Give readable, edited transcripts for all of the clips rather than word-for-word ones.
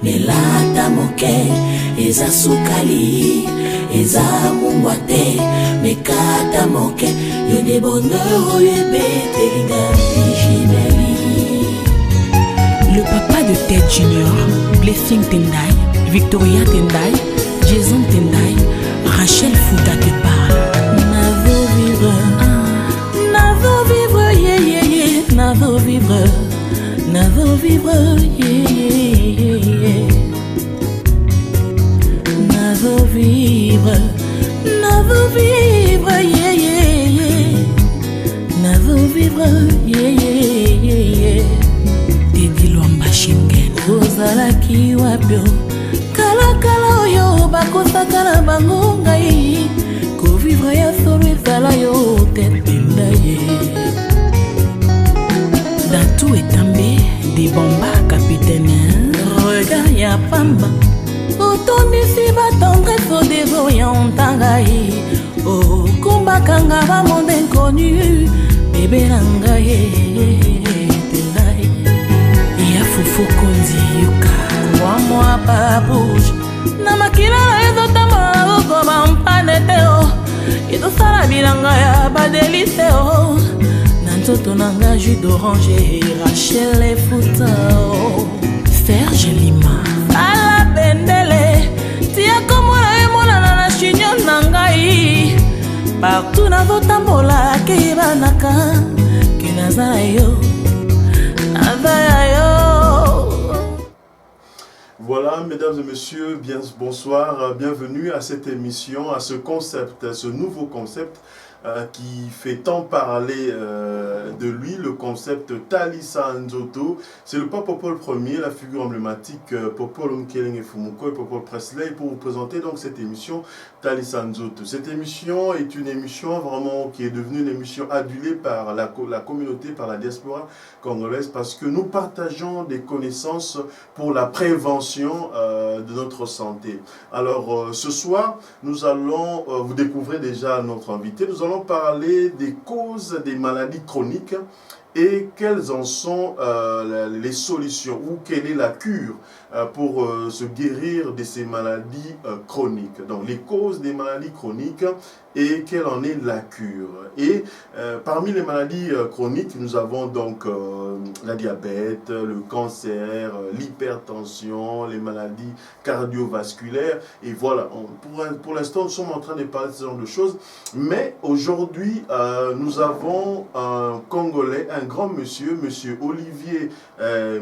melata moke eza sukali eza mungwate mekata moke yone bonheur yebetelinga bijibeli. Le papa de Ted Junior, Blessing Tendai, Victoria Tendai, Jason Tendai, Rachel Fouta te parle. Navo vivre, yeah yeah yeah, navo vivre, yeah yeah yeah. Navo vivre, yeah yeah yeah. Navo vivre, yeah yeah yeah. Teddy Lwamba Shingen. Ozalaki wapyo kala oyo bakosaka na bango ngai kovivre ya solo ezala yo tetenda ye. Datou Etambe, des Bamba, capitaine. Regard ya pamba otondisi batendresse odezo ya ontangai okumbakanga ba monde inconnu bebe na ngai tendai ya Fufu Konzi Yuka. Crois-moi pas bouge na makila na ezotambola okoba mpane te o ezosala bilanga ya badelise o na nzoto na nga jus d'orange Rachel Efuta o Serge Lima ala bendele tia komona emonana na chignon na ngai partout nazotambola keyebanaka ke naza na yo naza ya yo. Voilà, mesdames et messieurs, bonsoir, bienvenue à cette émission, à ce concept, ce nouveau concept qui fait tant parler de lui, le concept Talisa Nzoto. C'est le pape Paul Ier, la figure emblématique Popol Mkeleng et Fumuko et Popol Presley, pour vous présenter donc cette émission Talisa Nzoto. Cette émission est une émission vraiment qui est devenue une émission adulée par la communauté, par la diaspora congolaise, parce que nous partageons des connaissances pour la prévention de notre santé. Alors ce soir, nous allons, vous découvrez déjà notre invité, nous allons parler des causes des maladies chroniques et quelles en sont les solutions ou quelle est la cure pour se guérir de ces maladies chroniques. Donc les causes des maladies chroniques et quelle en est la cure. Et parmi les maladies chroniques, nous avons donc la diabète, le cancer, l'hypertension, les maladies cardiovasculaires. Et voilà, pour l'instant, nous sommes en train de parler de ce genre de choses. Mais aujourd'hui, nous avons un Congolais, un grand monsieur, monsieur Olivier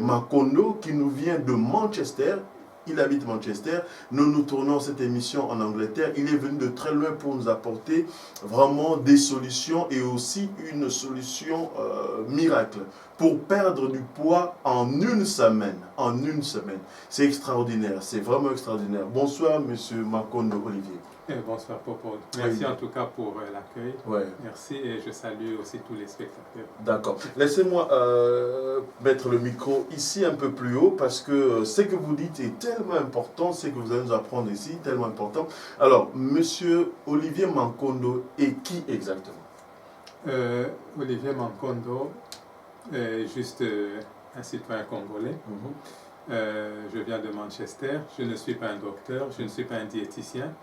Makondo, qui nous vient de Manchester. Il habite Manchester. Nous tournons cette émission en Angleterre. Il est venu de très loin pour nous apporter vraiment des solutions et aussi une solution miracle pour perdre du poids en une semaine. En une semaine. C'est extraordinaire. C'est vraiment extraordinaire. Bonsoir, monsieur Makondo Olivier. Bonsoir Popol. Merci en tout cas pour l'accueil. Ouais. Merci et je salue aussi tous les spectateurs. D'accord. Laissez-moi mettre le micro ici un peu plus haut parce que ce que vous dites est tellement important, ce que vous allez nous apprendre ici, tellement important. Alors, monsieur Olivier Mankondo est qui exactement? Olivier Mankondo est juste un citoyen congolais. Je viens de Manchester, je ne suis pas un docteur, je ne suis pas un diététicien.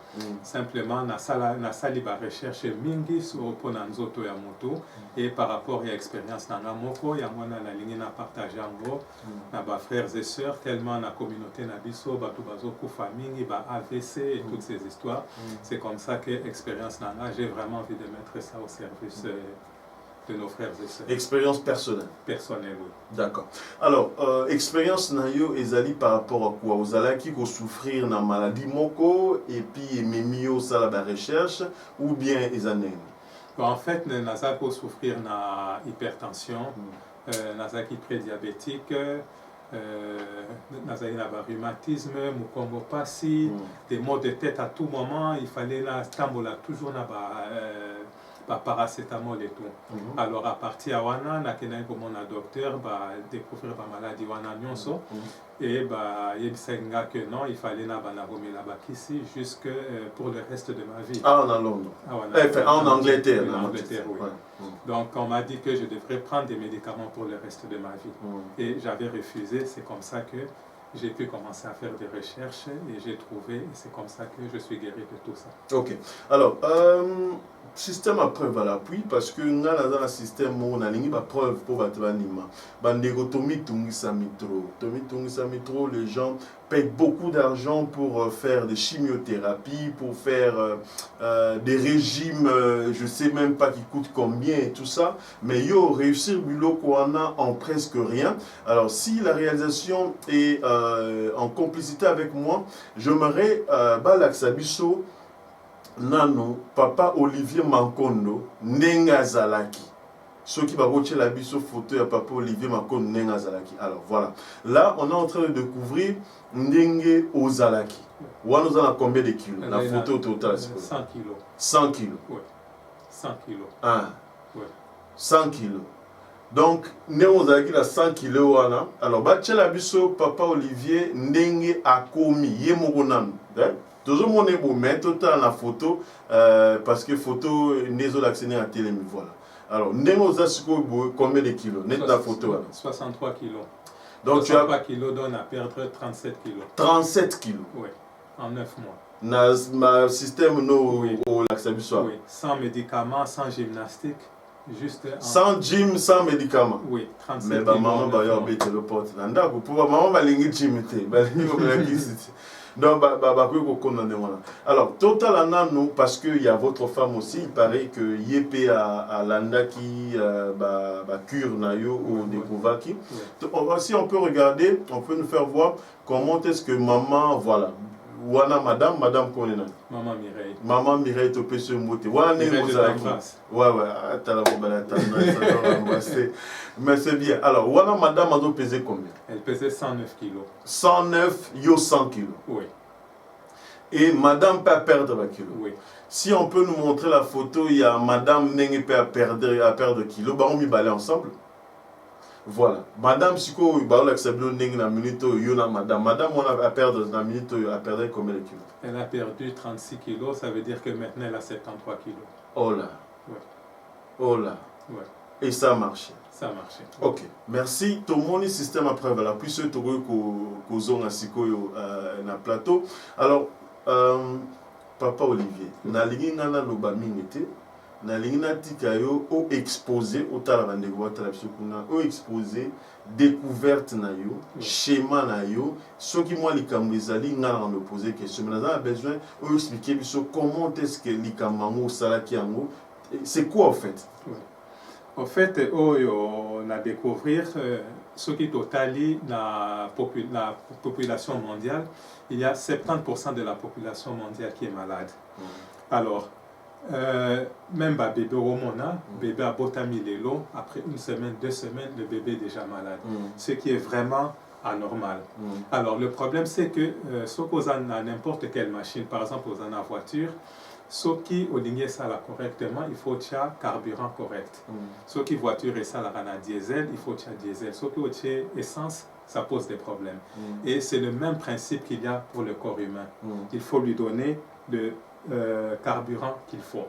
Simplement, nasali ba recherche mingi sur pona nzoto ya moto et par rapport à l'expérience na moko ya mona na lingi na partager ngo na ba frères et sœurs tellement na communauté na biso batu bazo kufa mingi ba AVC et toutes ces histoires. C'est comme ça que expérience na j'ai vraiment envie de mettre ça au service de nos frères et sœurs. Expérience personnelle. Personnelle, oui. D'accord. Alors, expérience nayo ezali par rapport à quoi? Vous allez qui souffrir na maladie moko et puis memio ça la recherche ou bien ezanene? Bon, en fait, naza ko souffrir na hypertension, naza qui prédiabétique, naza na rhumatisme, mukongo pasi, des maux de tête à tout moment, il fallait la tambola toujours na paracétamol et tout. Alors à partir de wana nakena comme mon docteur ba découvrir ba maladie wana nyonso et ba yebisanga que non il fallait na bana la bakisi jusque pour le reste de ma vie. Ah, en Londres. En Angleterre. En Angleterre, oui. Donc on m'a dit que je devrais prendre des médicaments pour le reste de ma vie. Et j'avais refusé, c'est comme ça que j'ai pu commencer à faire des recherches et j'ai trouvé, et c'est comme ça que je suis guéri de tout ça. Ok. Alors, système à preuve à l'appui, parce que nous avons un système où on a une preuve pour battre l'anima. Tomi Tungisa Mitro, les gens payent beaucoup d'argent pour faire des chimiothérapies, pour faire des régimes, je ne sais même pas qui coûtent combien et tout ça, mais yo réussir Bulo Koana en presque rien. Alors, si la réalisation est en complicité avec moi, j'aimerais Balaksabiso Nano, papa Olivier Mankondo, Nenga Zalaki. Ceux qui vont la biso photo à papa Olivier Mankondo, Nenga Zalaki. Alors voilà. Là, on est en train de découvrir Nenge Ozalaki. Ou nous avons combien de kilos? La photo totale, c'est 100 kilos. 100 kilos. Oui. 100 kilos. Ah. Oui. 100 kilos. Donc, nous avons 100 kilos. Alors, la biso papa Olivier, Nenge Akomi, Yemogonam. Toujours mon ébou, mais total la photo, parce que photo n'est pas accès à télé, voilà. Alors, combien de kilos? Net la photo. 63 kilos. Donc, 63 kilos donne à perdre 37 kilos. 37 kilos. Oui, en 9 mois. Dans le système, oui. Au Laxabissoir. Oui, sans médicaments, sans gymnastique. Juste sans gym, sans médicaments. Oui, 37 mais kilos. Mais maman va y avoir le porte. Maman va aller gym. Donc, alors, total nous, parce qu'il y a votre femme aussi, il paraît que Yépé à l'Andaki, cure Nayo ou Découvaki. Si on peut regarder, on peut nous faire voir comment est-ce que maman, voilà. Wana madame Konena. Maman Mireille. Maman Mireille topé ce moté. Wana mais c'est bien. Alors, Wana madame a dû peser combien? Elle pesait 109 kilos. 109, yo 100 kilos. Oui. Et madame peut perdre 20 kilos. Oui. Si on peut nous montrer la photo, il y a madame Nengue peut perdre kilos. Bah, on m'y balait ensemble. Voilà. Madame, si vous avez accepté na minute, madame, on a perdu la minute, a perdu combien de kilos? Elle a perdu 36 kilos, ça veut dire que maintenant elle a 73 kilos. Oh là. Ouais. Oh là. Ouais. Et ça a marché. Ça a marché. Ok. Merci. Tout le monde système après voilà. Puis ce na plateau. Alors, Papa Olivier, na lingi ngana no ba mingete. Na lingina tikayo o exposé au talavandego talabisukuna o exposé découverte na yo schéma na yo ce qui moi likambo ezali ngana on me poser question mais on a besoin o expliquer biso comment est-ce que likambo salaki yango c'est quoi en fait? En fait on a découvrir ce qui totalise la population mondiale. Il y a 70% de la population mondiale qui est malade. Alors même bébé au Mona, bébé a botami lelo, après une semaine, 2 semaines, le bébé est déjà malade. Ce qui est vraiment anormal. Alors le problème c'est que ce qu'on a n'importe quelle machine, par exemple aux en voiture, ce qui au ligne ça là correctement, il faut un carburant correct. Ce qui voiture et ça là diesel, il faut un diesel. Ce qui au essence, ça pose des problèmes. Et c'est le même principe qu'il y a pour le corps humain. Il faut lui donner le carburant qu'il faut.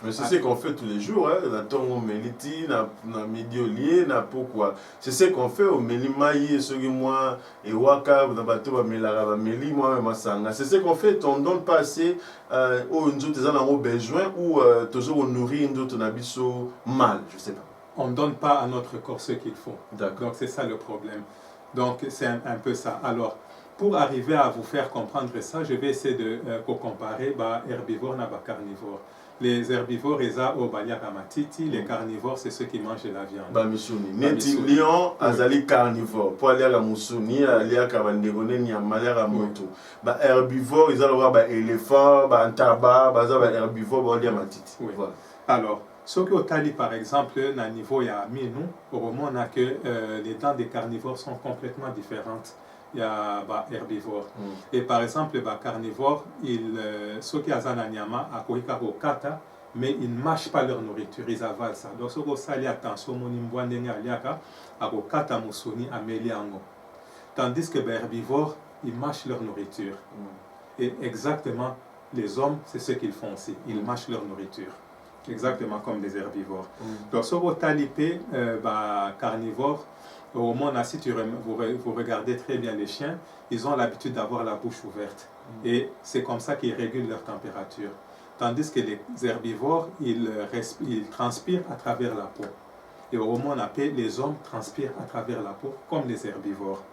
Mais c'est ce qu'on fait tous les jours, hein. Na tongo meliti, na midiolier, na pourquoi. C'est ce qu'on fait au melimaï, ce qui moi, et waka, na bateau, ba meli, moi, masanga. C'est ce qu'on fait, on donne pas assez aux autres en besoin ou toujours on nourrit d'autres nabiso mal, je sais pas. On ne donne pas à notre corps ce qu'il faut. D'accord. Donc c'est ça le problème. Donc c'est un peu ça. Alors, pour arriver à vous faire comprendre ça, je vais essayer de comparer herbivore et carnivore. Les herbivores, ils ont au baliakamatiti, les carnivores, c'est ceux qui mangent de la viande. Bamisuni. Neti lion, azali carnivore. Pour aller à la moussouni, aller à Kabandegone, ni à Malère à Moto. Herbivore, ils ont éléphant, tabac, herbivore, baliakamatiti. Voilà. Alors, ce que au Tali, par exemple, à niveau il y a nous, au moment on a que les dents des carnivores sont complètement différentes. Il y a herbivore. Et par exemple, carnivore, ceux qui ont un nyama, mais ils ne mâchent pas leur nourriture, ils avalent ça. Donc, ce que vous avez attention, tandis que les herbivores, ils mâchent leur nourriture. Et exactement, les hommes, c'est ce qu'ils font aussi. Ils mâchent leur nourriture. exactement comme les herbivores. Donc, sur le talipé, carnivore, au monde, si vous regardez très bien les chiens, ils ont l'habitude d'avoir la bouche ouverte. Et c'est comme ça qu'ils régulent leur température. Tandis que les herbivores, ils transpirent à travers la peau. Et au monde, les hommes transpirent à travers la peau, comme les herbivores.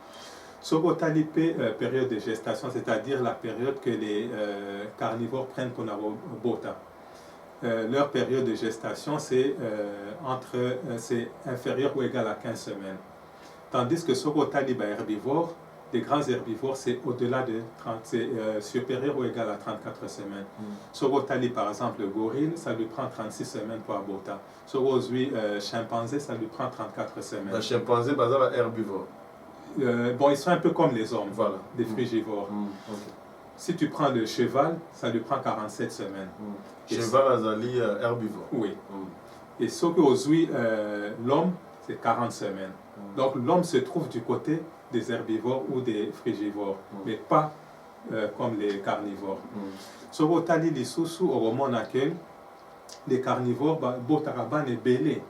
Sur le talipé, période de gestation, c'est-à-dire la période que les carnivores prennent pour la bota. Leur période de gestation, c'est inférieur ou égal à 15 semaines. Tandis que sur le talibé herbivore, les grands herbivores, c'est au-delà de 30, c'est supérieur ou égal à 34 semaines. Sur le talibé, par exemple, le gorille, ça lui prend 36 semaines pour abota. Sur le chimpanzé, ça lui prend 34 semaines. Le chimpanzé, par exemple, herbivore. Ils sont un peu comme les hommes, voilà. Des frugivores. Okay. Si tu prends le cheval, ça lui prend 47 semaines. Cheval, azali herbivore. Oui. Et ce que l'homme, c'est 40 semaines. Donc l'homme se trouve du côté des herbivores ou des frugivores, mais pas comme les carnivores. Ce que les sous au roman les carnivores, botaraban est belé.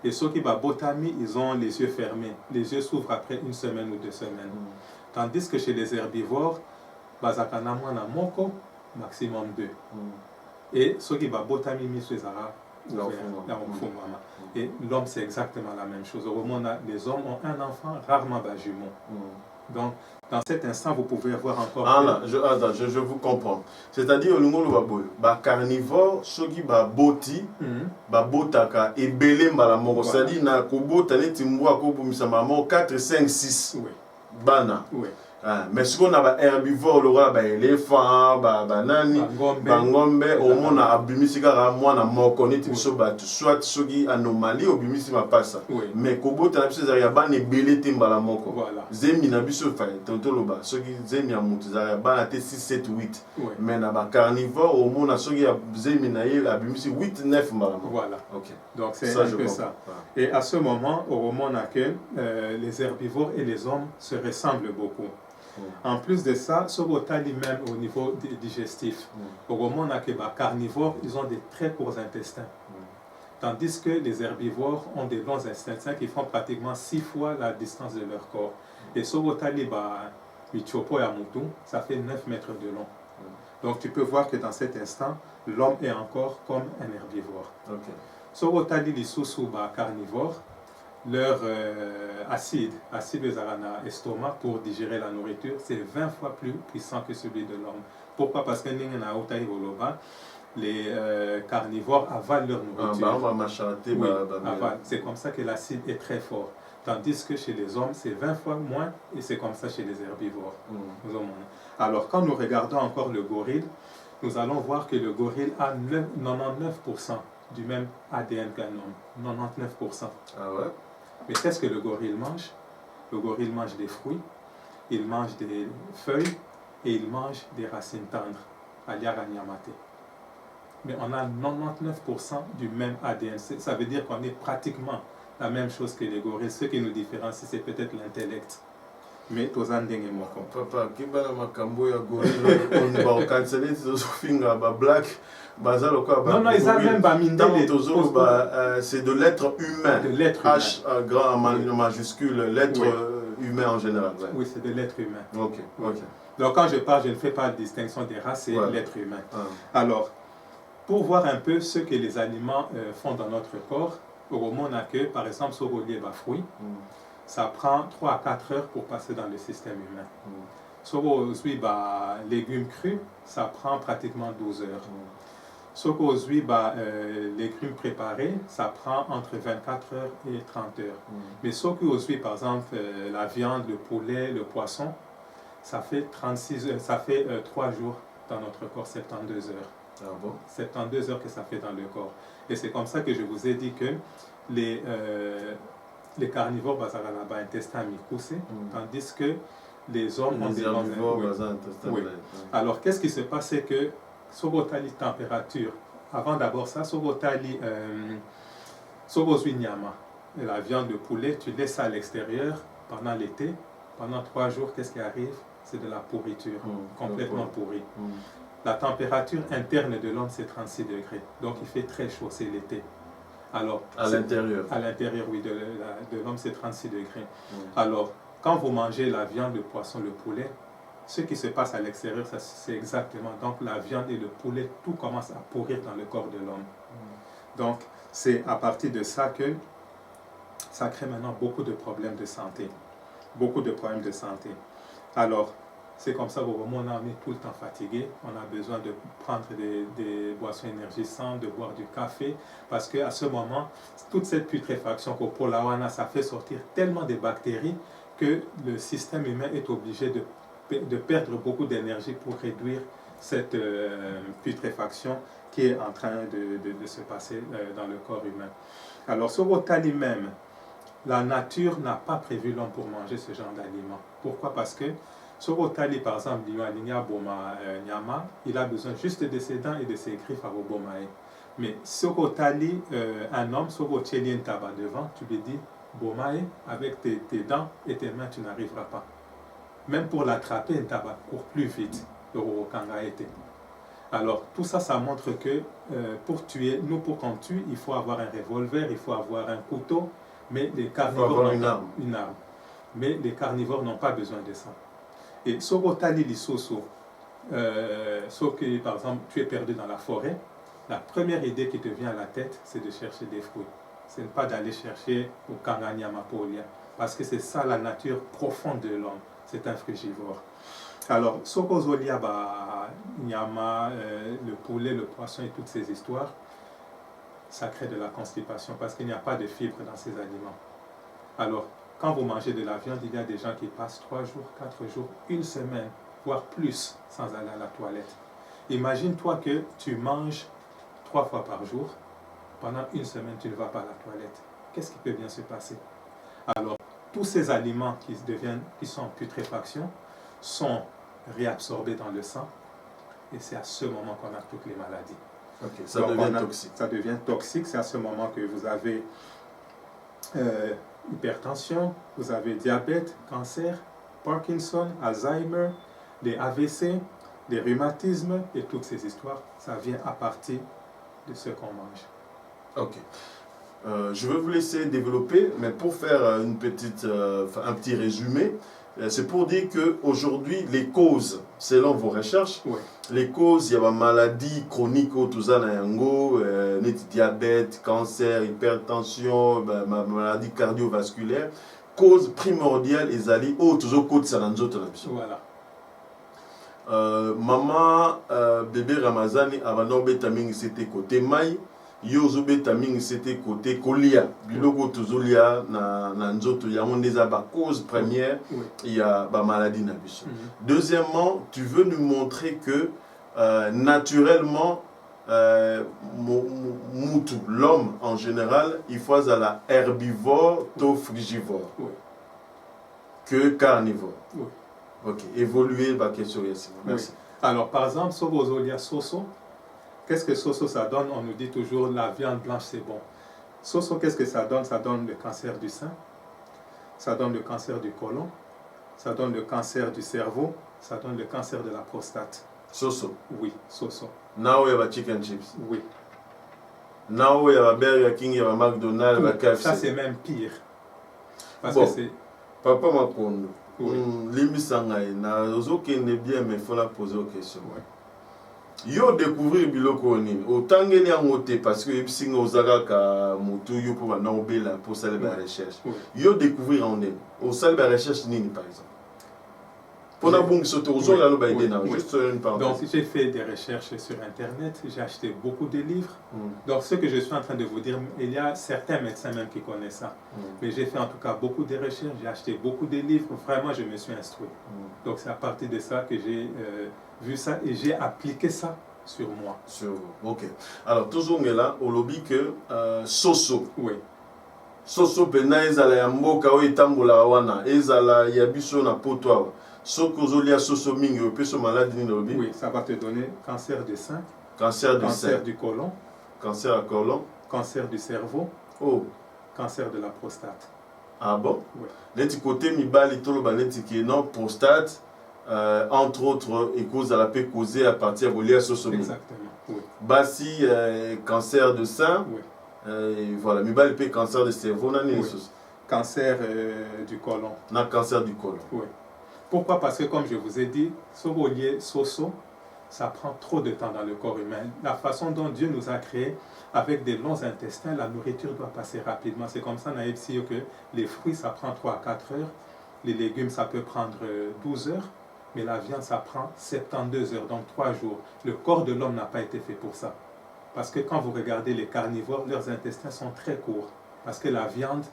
Et ceux qui botami, ils ont les yeux fermés. Les yeux s'ouvrent après 1 semaine ou 2 semaines. Tandis que chez les herbivores, bazakanamwana moko, maximum 2. Et ceux qui botami misuzara, et l'homme, c'est exactement la même chose. Au moment où les hommes ont un enfant, rarement jumeau. Donc, dans cet instant, vous pouvez voir encore... je vous comprends. C'est-à-dire, le carnivore, ceux qui boti, botaka, et belé mbalamoko. C'est-à-dire, na kobota ne timboa kobumisa mamo 4, 5, 6. Bana. Mais ce qu'on a herbivore, le roi, éléphant, banani, bangombe, au monde a abimisika moi na mokoniti soit ceux qui anomalie au bimisi ma passe. Mais kobo tanapsi zaria ban et belé timbala moko. Zemi na biso fa tontoloba ceux qui zemi a mutzaria ban a 6, 7, 8. Mais na ba carnivore au monde a ceux qui a zemi na abimisi 8, 9 mbala moko. Voilà. OK. Donc c'est un peu ça. Et à ce moment, au moment les herbivores et les hommes se ressemblent beaucoup. En plus de ça, ce botali même au niveau digestif, au moment où les carnivores, ils ont des très courts intestins. Tandis que les herbivores ont des longs intestins qui font pratiquement 6 fois la distance de leur corps. Et ce botali, ça fait 9 mètres de long. Donc tu peux voir que dans cet instant, l'homme est encore comme un herbivore. Ce botali, les sous carnivores, leur acide de estomac pour digérer la nourriture, c'est 20 fois plus puissant que celui de l'homme. Pourquoi? Parce que les carnivores avalent leur nourriture. C'est comme ça que l'acide est très fort. Tandis que chez les hommes, c'est 20 fois moins, et c'est comme ça chez les herbivores. Alors, quand nous regardons encore le gorille, nous allons voir que le gorille a 99% du même ADN qu'un homme. 99%. Ah ouais? Mais qu'est-ce que le gorille mange? Le gorille mange des fruits, il mange des feuilles et il mange des racines tendres, aliaranyamate. Mais on a 99% du même ADN. Ça veut dire qu'on est pratiquement la même chose que les gorilles. Ce qui nous différencie, c'est peut-être l'intellect. Mais tozandenge moko. Papa, kibana makambo ya gorille, on va canceller ce finga ba black. Non, ils ont même c'est de l'être humain. De l'être humain. H grand majuscule, l'être humain en général. Oui, c'est de l'être humain. Ok. Donc quand je parle, je ne fais pas de distinction des races, c'est l'être humain. Alors, pour voir un peu ce que les aliments font dans notre corps, au moment où, par exemple, sur le fruit, ça prend 3 à 4 heures pour passer dans le système humain. Sur les légumes crus, ça prend pratiquement 12 heures. Sur les légumes préparés, ça prend entre 24 heures et 30 heures. Mais sur par exemple, la viande, le poulet, le poisson, ça fait 36 heures, ça fait 3 jours dans notre corps, 72 heures. Ah bon? 72 heures que ça fait dans le corps. Et c'est comme ça que je vous ai dit que les carnivores basent là-bas intestin mi-coussé, tandis que les hommes ont des herbivores Alors, qu'est-ce qui se passe? C'est que Sobotali température, avant d'abord ça, Sobotali Nyama, la viande de poulet, tu laisses ça à l'extérieur pendant l'été, pendant 3 jours, qu'est-ce qui arrive? C'est de la pourriture, complètement pourrie. La température interne de l'homme, c'est 36 degrés. Donc, il fait très chaud, c'est l'été. Alors, à l'intérieur. À l'intérieur, oui, de l'homme, c'est 36 degrés. Alors, quand vous mangez la viande, le poisson, le poulet, ce qui se passe à l'extérieur, c'est exactement. Donc, la viande et le poulet, tout commence à pourrir dans le corps de l'homme. Donc, c'est à partir de ça que ça crée maintenant beaucoup de problèmes de santé. Beaucoup de problèmes de santé. Alors, c'est comme ça qu'au moment où on est tout le temps fatigué, on a besoin de prendre des boissons énergisantes, de boire du café, parce qu'à ce moment, toute cette putréfaction qu'au Polawana, ça fait sortir tellement de bactéries que le système humain est obligé de perdre beaucoup d'énergie pour réduire cette putréfaction qui est en train de se passer dans le corps humain. Alors, sur Otali même, la nature n'a pas prévu l'homme pour manger ce genre d'aliments. Pourquoi? Parce que sur Otali, par exemple, il a besoin juste de ses dents et de ses griffes à Bomae. Mais sur Otali, un homme, sur Otali un tabac devant, tu lui dis, Bomae, avec tes dents et tes mains, tu n'arriveras pas. Même pour l'attraper, un tabac court plus vite. Alors, tout ça, ça montre que pour tuer, pour qu'on tue, il faut avoir un revolver, il faut avoir un couteau, mais les carnivores une arme. Mais les carnivores n'ont pas besoin de ça. Et Sorotali Lissoso, sauf que par exemple tu es perdu dans la forêt, la première idée qui te vient à la tête, c'est de chercher des fruits. Ce n'est pas d'aller chercher au Kanganyamapolia, parce que c'est ça la nature profonde de l'homme, c'est un frugivore. Alors, Sokozolia, Nyama, le poulet, le poisson et toutes ces histoires, ça crée de la constipation parce qu'il n'y a pas de fibres dans ces aliments. Alors, quand vous mangez de la viande, il y a des gens qui passent 3 jours, 4 jours, 1 semaine, voire plus, sans aller à la toilette. Imagine-toi que tu manges 3 fois par jour, pendant 1 semaine, tu ne vas pas à la toilette. Qu'est-ce qui peut bien se passer? Alors, tous ces aliments qui sont en putréfaction sont réabsorbés dans le sang, et c'est à ce moment qu'on a toutes les maladies. Okay, ça devient toxique. Ça devient toxique, c'est à ce moment que vous avez hypertension, vous avez diabète, cancer, Parkinson, Alzheimer, des AVC, des rhumatismes et toutes ces histoires, ça vient à partir de ce qu'on mange. Ok. Je vais vous laisser développer, mais pour faire un petit résumé, c'est pour dire qu'aujourd'hui, les causes, selon vos recherches, oui. Les causes, il y a des maladies chroniques, tout ça, diabète, cancer, hypertension, maladies cardiovasculaires. Cause primordiale, ils allaient toujours cause ça dans d'autres options. Voilà. Maman, bébé Ramazani, avant d'obétaming, c'était côté maï. Yozo betaming, c'était côté colia. Biloko tozolia, na nzoto, il y a une cause première, il y a la maladie nabis. Deuxièmement, tu veux nous montrer que naturellement, l'homme en général, il faut à la herbivore, to frugivore, que carnivore. Oui. Ok, évoluer, la question ici. Merci. Oui. Alors, par exemple, sobozolia soso. Qu'est-ce que soso ça donne? On nous dit toujours la viande blanche c'est bon. Soso, qu'est-ce que ça donne? Ça donne le cancer du sein, ça donne le cancer du côlon, ça donne le cancer du cerveau, ça donne le cancer de la prostate. Soso? Oui, soso. Now il y a chicken chips. Oui. Now il y a Burger King, il y a McDonald's, il y a KFC. Ça c'est même pire. Parce bon, que c'est... Papa Makondo, oui. na ozokende bien, mais il faut la poser aux questions. Oui. Yo découvrir biloko nini otangeli yango te parce que ebisinga ozalaka motu yo mpo banda obela mpo osala ba recherche. Yo découvrir en nini osala ba recherche nini par exemple mpona bongisa te ozola loba ide na juste une parenthèse. Donc j'ai fait des recherches sur internet, j'ai acheté beaucoup de livres. Donc ce que je suis en train de vous dire, il y a certains médecins même qui connaissent ça. Mais j'ai fait en tout cas beaucoup de recherches, j'ai acheté beaucoup de livres, vraiment je me suis instruit. Donc c'est à partir de ça que j'ai vu ça et j'ai appliqué ça sur moi. Sur vous, ok. Alors toujours là, au lobby que soso. Oui. Soso pena ezala ya mboka o etambola wana, ezala ya biso na poto. Sokozolia soso mingi o peso maladie ni lobby. Oui, ça va te donner cancer du sein, cancer du côlon, cancer à côlon, cancer du cerveau, cancer de la prostate. Ah bon? Oui. Neti côté mibali tolo ba neti ki non prostate entre autres, et cause à la paix causée à partir de l'IA sosomi. Exactement, oui. Basi, cancer de sein, Oui. voilà, mais le cancer de cerveau, Oui. Cancer du côlon. Non, cancer du côlon. Oui. Pourquoi? Parce que comme je vous ai dit, Sorolier Soso, ça prend trop de temps dans le corps humain. La façon dont Dieu nous a créés, avec des longs intestins, la nourriture doit passer rapidement. C'est comme ça, Naïb Sio, que les fruits, ça prend 3 à 4 heures. Les légumes, ça peut prendre 12 heures. Mais la viande, ça prend 72 heures, donc 3 jours. Le corps de l'homme n'a pas été fait pour ça. Parce que quand vous regardez les carnivores, leurs intestins sont très courts. Parce que la viande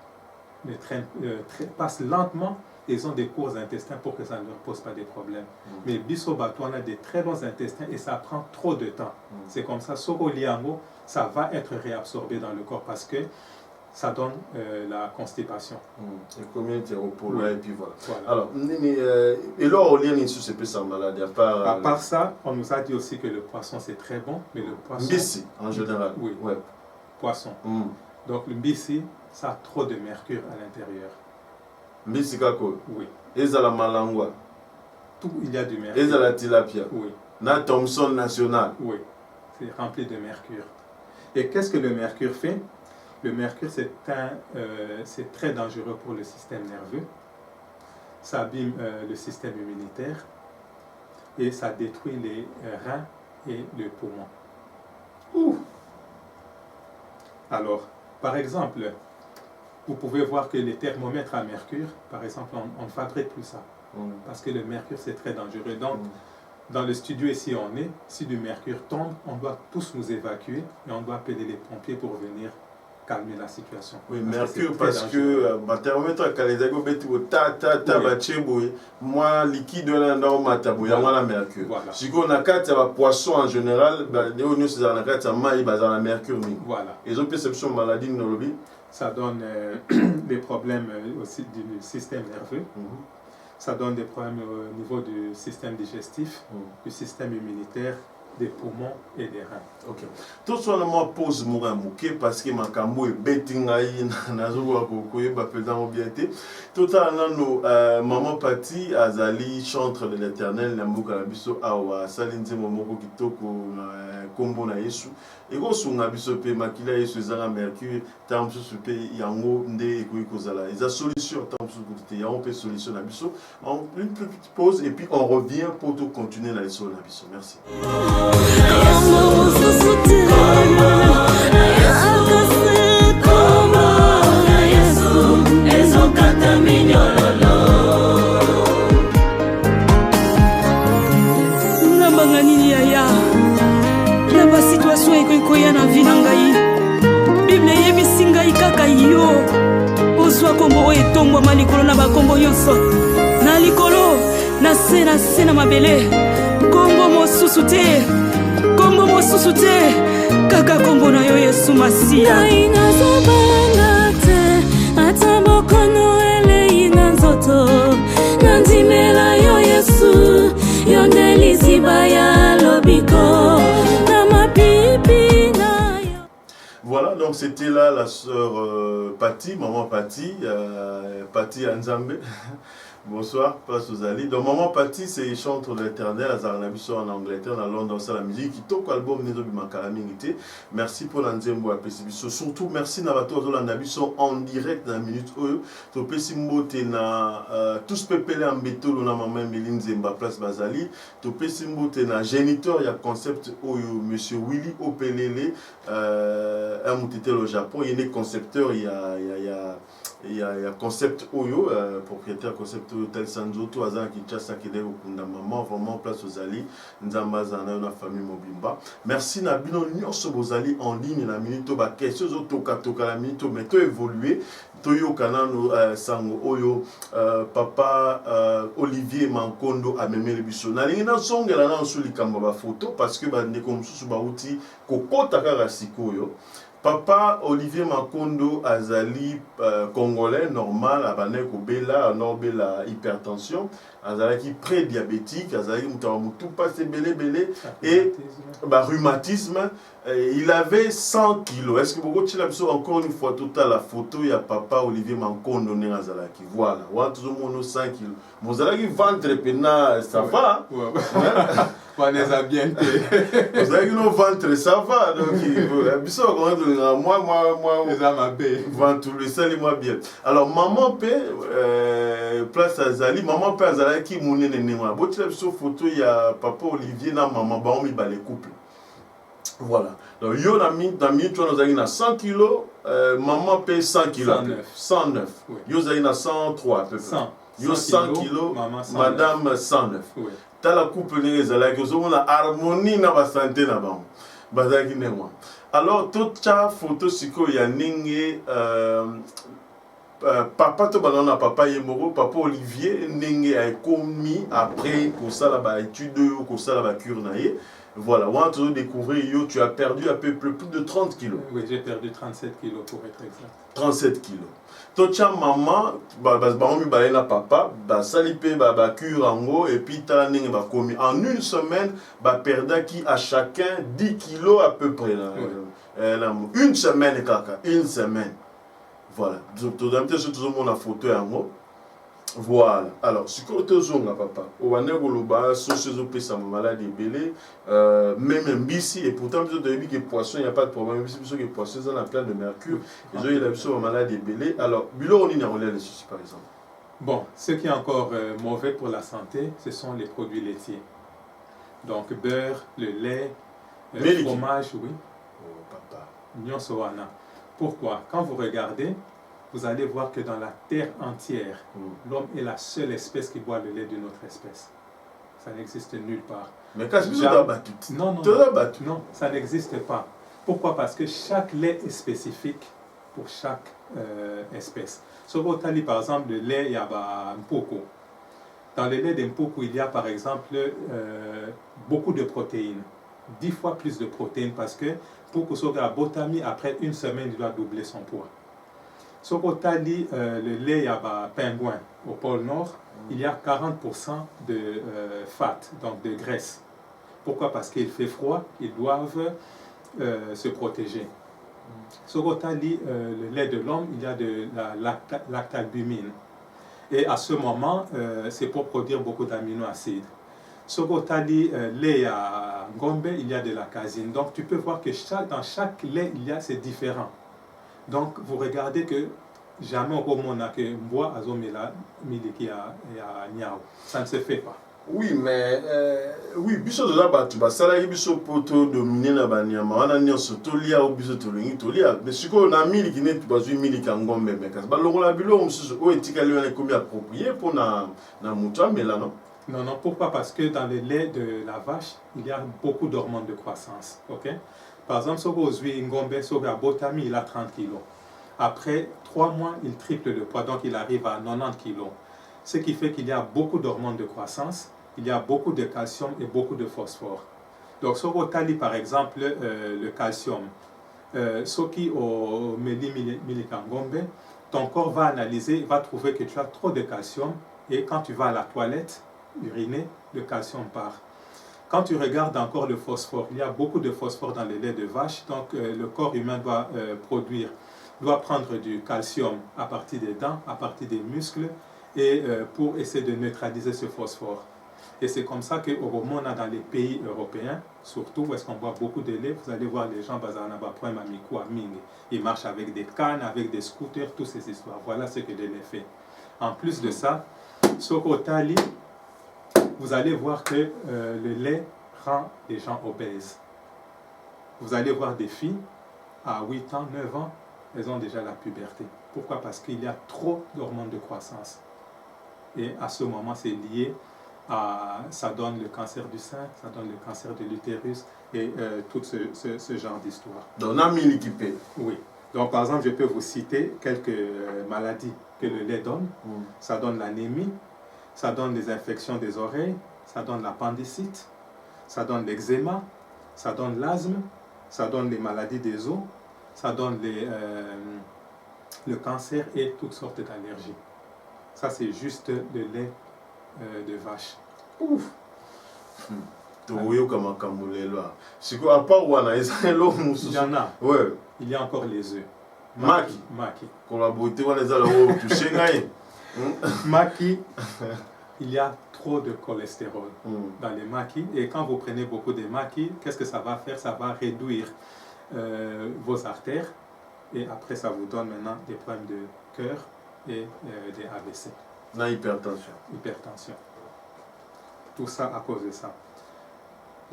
passe lentement. Ils ont des courts intestins pour que ça ne leur pose pas des problèmes. Mais Bissobato, on a des très longs intestins et ça prend trop de temps. C'est comme ça, Soroliango, ça va être réabsorbé dans le corps parce que ça donne la constipation. Et combien de repos là, et puis voilà. Alors, et là, on lit sur ces personnes malades. À part ça, on nous a dit aussi que le poisson c'est très bon, mais le poisson. Mbisi, en général. Oui, ouais. Poisson. Donc le mbisi, ça a trop de mercure à l'intérieur. Mbisi kako? Oui. Et ça la malangwa? Tout, il y a du mercure. Et ça la tilapia? Oui. Na Thomson national? Oui. C'est rempli de mercure. Et qu'est-ce que le mercure fait? Le mercure, c'est très dangereux pour le système nerveux. Ça abîme le système immunitaire et ça détruit les reins et le poumon. Ouh. Alors, par exemple, vous pouvez voir que les thermomètres à mercure, par exemple, on ne fabrique plus ça. Parce que le mercure, c'est très dangereux. Donc, dans le studio ici, si du mercure tombe, on doit tous nous évacuer et on doit appeler les pompiers pour venir calmer la situation. Oui, mercure parce que ma thermomètre à Kaledago moi liquide là dans ma tabou ya la mercure. Si on a quatre poisson en général, les oignons c'est dans la quatre maï dans la mercure. Voilà. Ils ont perception maladie dans le lobby. Ça donne des problèmes aussi du système nerveux. Ça donne des problèmes au niveau du système digestif, du système immunitaire, des poumons et des reins. Ok. Tout ça, moi pose mon mouké parce que ma cambo est betting aïe nazo kokoye bapedant obiété. Tout ça, nous maman Pati azali chantre de l'Éternel namuka biso awa salinze momoko kitoko kombo na Yesu. Et go sunga biso pe makila Yesu zanga mercure tamsu pe yango nde ko kozala. Ils a solution tamsu côté yango pe solution na biso. Une petite pause et puis on revient pour tout continuer la leçon na biso. Merci. Nabanga nini yaya na basituation ekoya na vi na ngai Bible eyebisi ngai kaka yo ozwa kombo oyo etongwama likolo na bakombo nyonso na likolo na se na mabele kombo mosusu te kaka kombo na yo Yesu Masiya ngai nazobanga te ata mokono elei na nzoto nandimela yo Yesu yo nde liziba ya lobiko na mapipi na yo. Voilà, donc c'était là la sœur Pati, maman Pati, Pati Anzambe. Bonsoir, place aux alliés. Donc, maman Pati, c'est chantre de l'Éternel, en Angleterre, dans Londres, dans la musique. Qui toque l'album Nezo Bimankalamingité. Merci pour l'Anzembo à Pessibiso. Surtout, merci Navato Zolandabiso en direct dans la minute où to Pessimbo tena tous pepele en béton, on a maman Méline Zemba, place Bazali. To Pessimbo tena géniteur, il y a concept Oyo, monsieur Willy Opelele, un moutitel au Japon. Il y a des concepteurs, il y a concept Oyo, propriétaire concept Oyo tel Sanzoto, Azan Kinshasa Kede Okunda Maman, vraiment place aux alliés, Nzamba Zana, la famille Mobimba. Merci Nabino Nyonso Bozali en ligne, la minute, ba question Toka la minute, mais to évolué, Toyo Kanano Sango Oyo, papa Olivier Mankondo a memé le biso. Nalingina Zonga la nan sous les kamba photo, parce que ba ne comme sous ba outil, Koko Takara Sikoyo. Papa Olivier Makondo azali congolais normal abane kobela la hypertension azalaki prédiabétique azalaki mutu passe belé et rhumatisme il avait 100 kilos. Est-ce que vous avez encore une fois toute la photo il y a papa Olivier Makondo ne azalaki voilà wa tout le monde 100 kilos mozalaki ventre pena ça va on les a bien fait vous avez nos ventre ça va donc biso moi les a mabé ventre le sali moi bien alors maman pe place azali maman pe azalaki monene nema botila biso photo il y a papa Olivier na maman ba on mi ba les couples. Voilà. Donc, yo na minute on a 100 kilos, maman paye 100 kilos. 109. Oui. Yo na 103 à peu près. 100. Yo 100 kilos, madame 109. Oui. T'as la couple les ala que on a harmonie na ba santé na ba. Bazaki ne moi. Alors toute ta photo siko ya ninge papa to banana papa Yemoro, papa Olivier ninge a commis après pour ça la étude ou pour ça la cure naie. Voilà, on va te découvrir, yo, tu as perdu à peu près plus de 30 kilos. Oui, j'ai perdu 37 kilos pour être exact. 37 kilos. Tocha maman, na papa, salipe cure en haut et puis t'as commis. En une semaine, perda qui à chacun 10 kilos à peu près. Là. Oui. Une semaine, kaka, une semaine. Voilà. Tu as tout la photo en haut. Voilà. Alors, ce que tu as papa, au Wanegoloba, société pesa maladie belé, même un bissi, et pourtant, tu as dit que poisson, il n'y a pas de problème, parce que poisson, c'est la pleine de mercure, ils ont eu la maladie belé. Alors, bilo, on y a relais les soucis, par exemple. Bon, ce qui est encore mauvais pour la santé, ce sont les produits laitiers. Donc, beurre, le lait, fromage, oui. Oh, papa. Nyon soana. Pourquoi? Quand vous regardez, vous allez voir que dans la terre entière, l'homme est la seule espèce qui boit le lait d'une autre espèce. Ça n'existe nulle part. Mais quand je vous battu. Non, ça n'existe pas. Pourquoi? Parce que chaque lait est spécifique pour chaque espèce. Sur Otali, par exemple, le lait, il y a Mpoko. Dans le lait de Mpoko, il y a par exemple beaucoup de protéines. 10 fois plus de protéines parce que pour Soga Botami, après une semaine, il doit doubler son poids. Sur Otali, le lait, il y a pingouin au pôle Nord, il y a 40% de fat, donc de graisse. Pourquoi? Parce qu'il fait froid, ils doivent se protéger. Sur Otali, le lait de l'homme, il y a de la lactalbumine. Et à ce moment, c'est pour produire beaucoup d'aminoacides. Sur Otali, lait à Ngombe, il y a de la casine. Donc tu peux voir que dans chaque lait, c'est différent. Donc, vous regardez que jamais au monde n'a que bois azomela miliki à Niao. Ça ne se fait pas. Oui, mais oui, biso de la batu, salari biso poto dominé na banyama, on a nion sotolia ou biso tolingi tolia. Mais ce qu'on a miliki net bazui miliki angombe mekas. Ba longo la bilo msusu o etika liona komi approprié pour na mutua mais là non. Non, pourquoi? Parce que dans le lait de la vache, il y a beaucoup d'hormones de croissance. Ok? Par exemple, si Ngombe, si Botami, il a 30 kg. Après 3 mois, il triple le poids, donc il arrive à 90 kg. Ce qui fait qu'il y a beaucoup d'hormones de croissance, il y a beaucoup de calcium et beaucoup de phosphore. Donc, si Tali, par exemple, le calcium, ce qui au Ngombe, ton corps va analyser, va trouver que tu as trop de calcium et quand tu vas à la toilette, uriner, le calcium part. Quand tu regardes encore le phosphore, il y a beaucoup de phosphore dans le lait de vache, donc le corps humain doit prendre du calcium à partir des dents, à partir des muscles, et pour essayer de neutraliser ce phosphore. Et c'est comme ça qu'au moment dans les pays européens, surtout où est-ce qu'on boit beaucoup de lait, vous allez voir les gens, ils marchent avec des cannes, avec des scooters, toutes ces histoires. Voilà ce que le lait fait. En plus de ça, Sokotali, vous allez voir que le lait rend les gens obèses. Vous allez voir des filles à 8 ans, 9 ans, elles ont déjà la puberté. Pourquoi? Parce qu'il y a trop d'hormones de croissance. Et à ce moment, c'est lié à... Ça donne le cancer du sein, ça donne le cancer de l'utérus et tout ce genre d'histoire. Donc, on a mis l'équipé. Oui. Donc, par exemple, je peux vous citer quelques maladies que le lait donne. Ça donne l'anémie, ça donne les infections des oreilles, ça donne l'appendicite, ça donne l'eczéma, ça donne l'asthme, ça donne les maladies des os, ça donne le cancer et toutes sortes d'allergies. Ça, c'est juste le lait de vache. Ouf. À part Il y en a. Ouais. Il y a encore les œufs. Maki. Maki, il y a trop de cholestérol dans les maquis. Et quand vous prenez beaucoup de maquis, qu'est-ce que ça va faire? Ça va réduire vos artères. Et après, ça vous donne maintenant des problèmes de cœur et des AVC. Hypertension. Tout ça à cause de ça.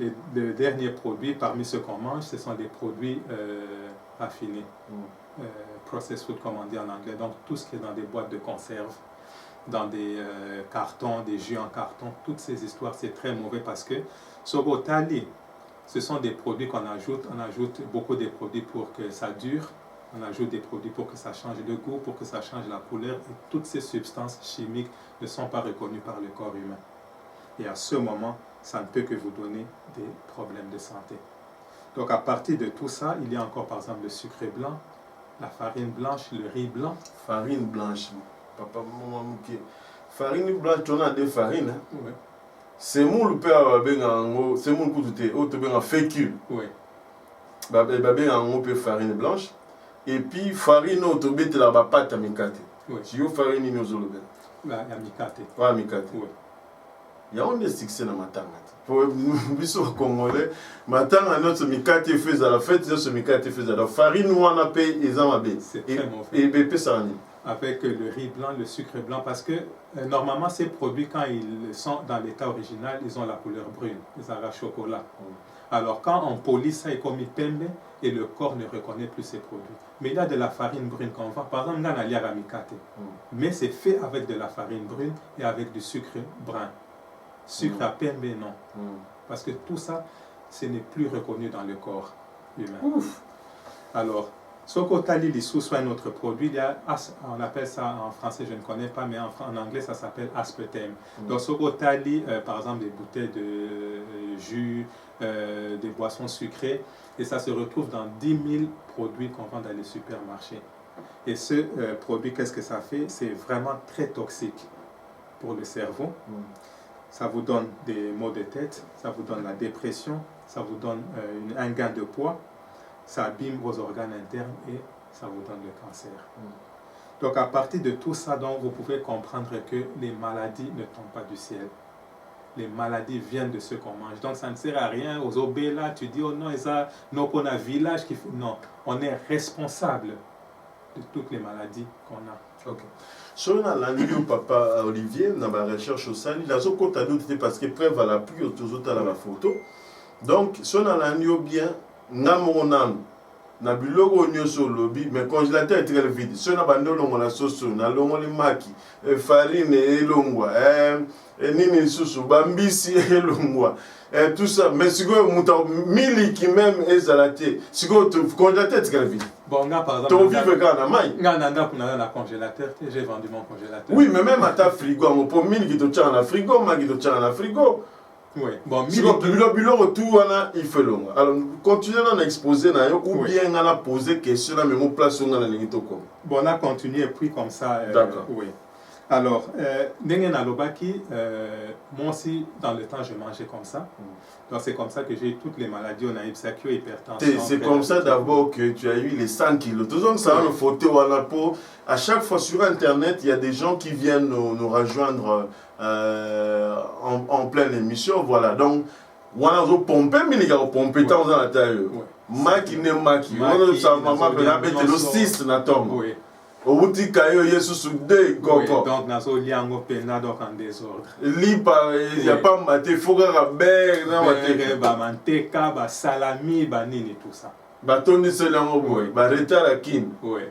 Et le dernier produit parmi ceux qu'on mange, ce sont des produits raffinés. Processed food, comme on dit en anglais. Donc tout ce qui est dans des boîtes de conserve, dans des cartons, des jus en carton, toutes ces histoires, c'est très mauvais parce que Sobotali, ce sont des produits qu'on ajoute. On ajoute beaucoup de produits pour que ça dure. On ajoute des produits pour que ça change de goût, pour que ça change la couleur. Et toutes ces substances chimiques ne sont pas reconnues par le corps humain. Et à ce moment, ça ne peut que vous donner des problèmes de santé. Donc à partir de tout ça, il y a encore par exemple le sucre blanc, la farine blanche, le riz blanc. Farine blanche. Papa, maman, farine blanche, on a des farines. Hein? Oui. C'est mon le père, c'est mon coup de thé, un fécule. Oui. On farine blanche. Et puis farine autobé de la pâte à mikate. Oui. Si vous farine in ozolo ben. Là, il y a mikate. Ouais, mikate. Oui. Il y a un des succès dans matanga. Pour nous congolais, matanga notre mikate fait à la fête, notre mikate fait à la farine ou on a payé les amabé. C'est très mauvais. Et BP ça avec le riz blanc, le sucre blanc, parce que normalement ces produits, quand ils sont dans l'état original, ils ont la couleur brune, ils ont la chocolat. Alors quand on polit ça et comme il pembe, et le corps ne reconnaît plus ces produits. Mais il y a de la farine brune qu'on vend, par exemple, dans la mikate. Mais c'est fait avec de la farine brune et avec du sucre brun. Sucre à pembe, non. Parce que tout ça, ce n'est plus reconnu dans le corps humain. Ouf. Alors, Sokotali Lissou, soit un autre produit, il y a, on appelle ça en français, je ne connais pas, mais en anglais ça s'appelle aspartame. Donc Sokotali, par exemple des bouteilles de jus, des boissons sucrées, et ça se retrouve dans 10 000 produits qu'on vend dans les supermarchés. Et ce produit, qu'est-ce que ça fait? C'est vraiment très toxique pour le cerveau. Ça vous donne des maux de tête, ça vous donne la dépression, ça vous donne un gain de poids. Ça abîme vos organes internes et ça vous donne le cancer. Donc à partir de tout ça, donc, vous pouvez comprendre que les maladies ne tombent pas du ciel. Les maladies viennent de ce qu'on mange. Donc ça ne sert à rien aux obés là, tu dis oh non, ça, non, qu'on a village qui faut. Non, on est responsable de toutes les maladies qu'on a. Ok. Sur l'année papa Olivier, dans la recherche au sali, la zone parce que preuve à la pluie autour de la photo. Donc, sur l'année bien. Na biloko nyoso lobi mais congélateur est très vide. Si on a bandolo la sauce na longo le maki, farine elongwa, nini susu bambisi elongwa. Tout ça mais si go muta mili qui même ezalate. Si go congélateur est très vide. Bon, on a par exemple. Ton vivre quand na mai. On a congélateur, j'ai vendu mon congélateur. Oui, mais même à ta frigo, on peut mili qui te tient na frigo, maki te tient na frigo. Oui. Bon, si tout il fait long. Alors continuez à exposer ou bien on a posé question là même place on a bon, on a continué et puis comme ça. D'accord. Oui. Alors, moi aussi dans le temps je mangeais comme ça. Donc c'est comme ça que j'ai eu toutes les maladies, on a eu hypertension. C'est comme ça d'abord que tu as eu les 100 kilos. Tout ça, le photo à la peau. À chaque fois sur Internet, il y a des gens qui viennent nous rejoindre en pleine émission. Voilà. Donc, on a pompé, mais il y a pompé dans la taille. Maki ne maki. On a sa maman, on a fait le 6 na tombe. Oui. Donc, nazo liango pena donc en désordre. Il n'y a pas maté, il faut que ba manteca, ba salami, ba nini tout ça. Batoni seulement boy, ba retard à kin. Oui.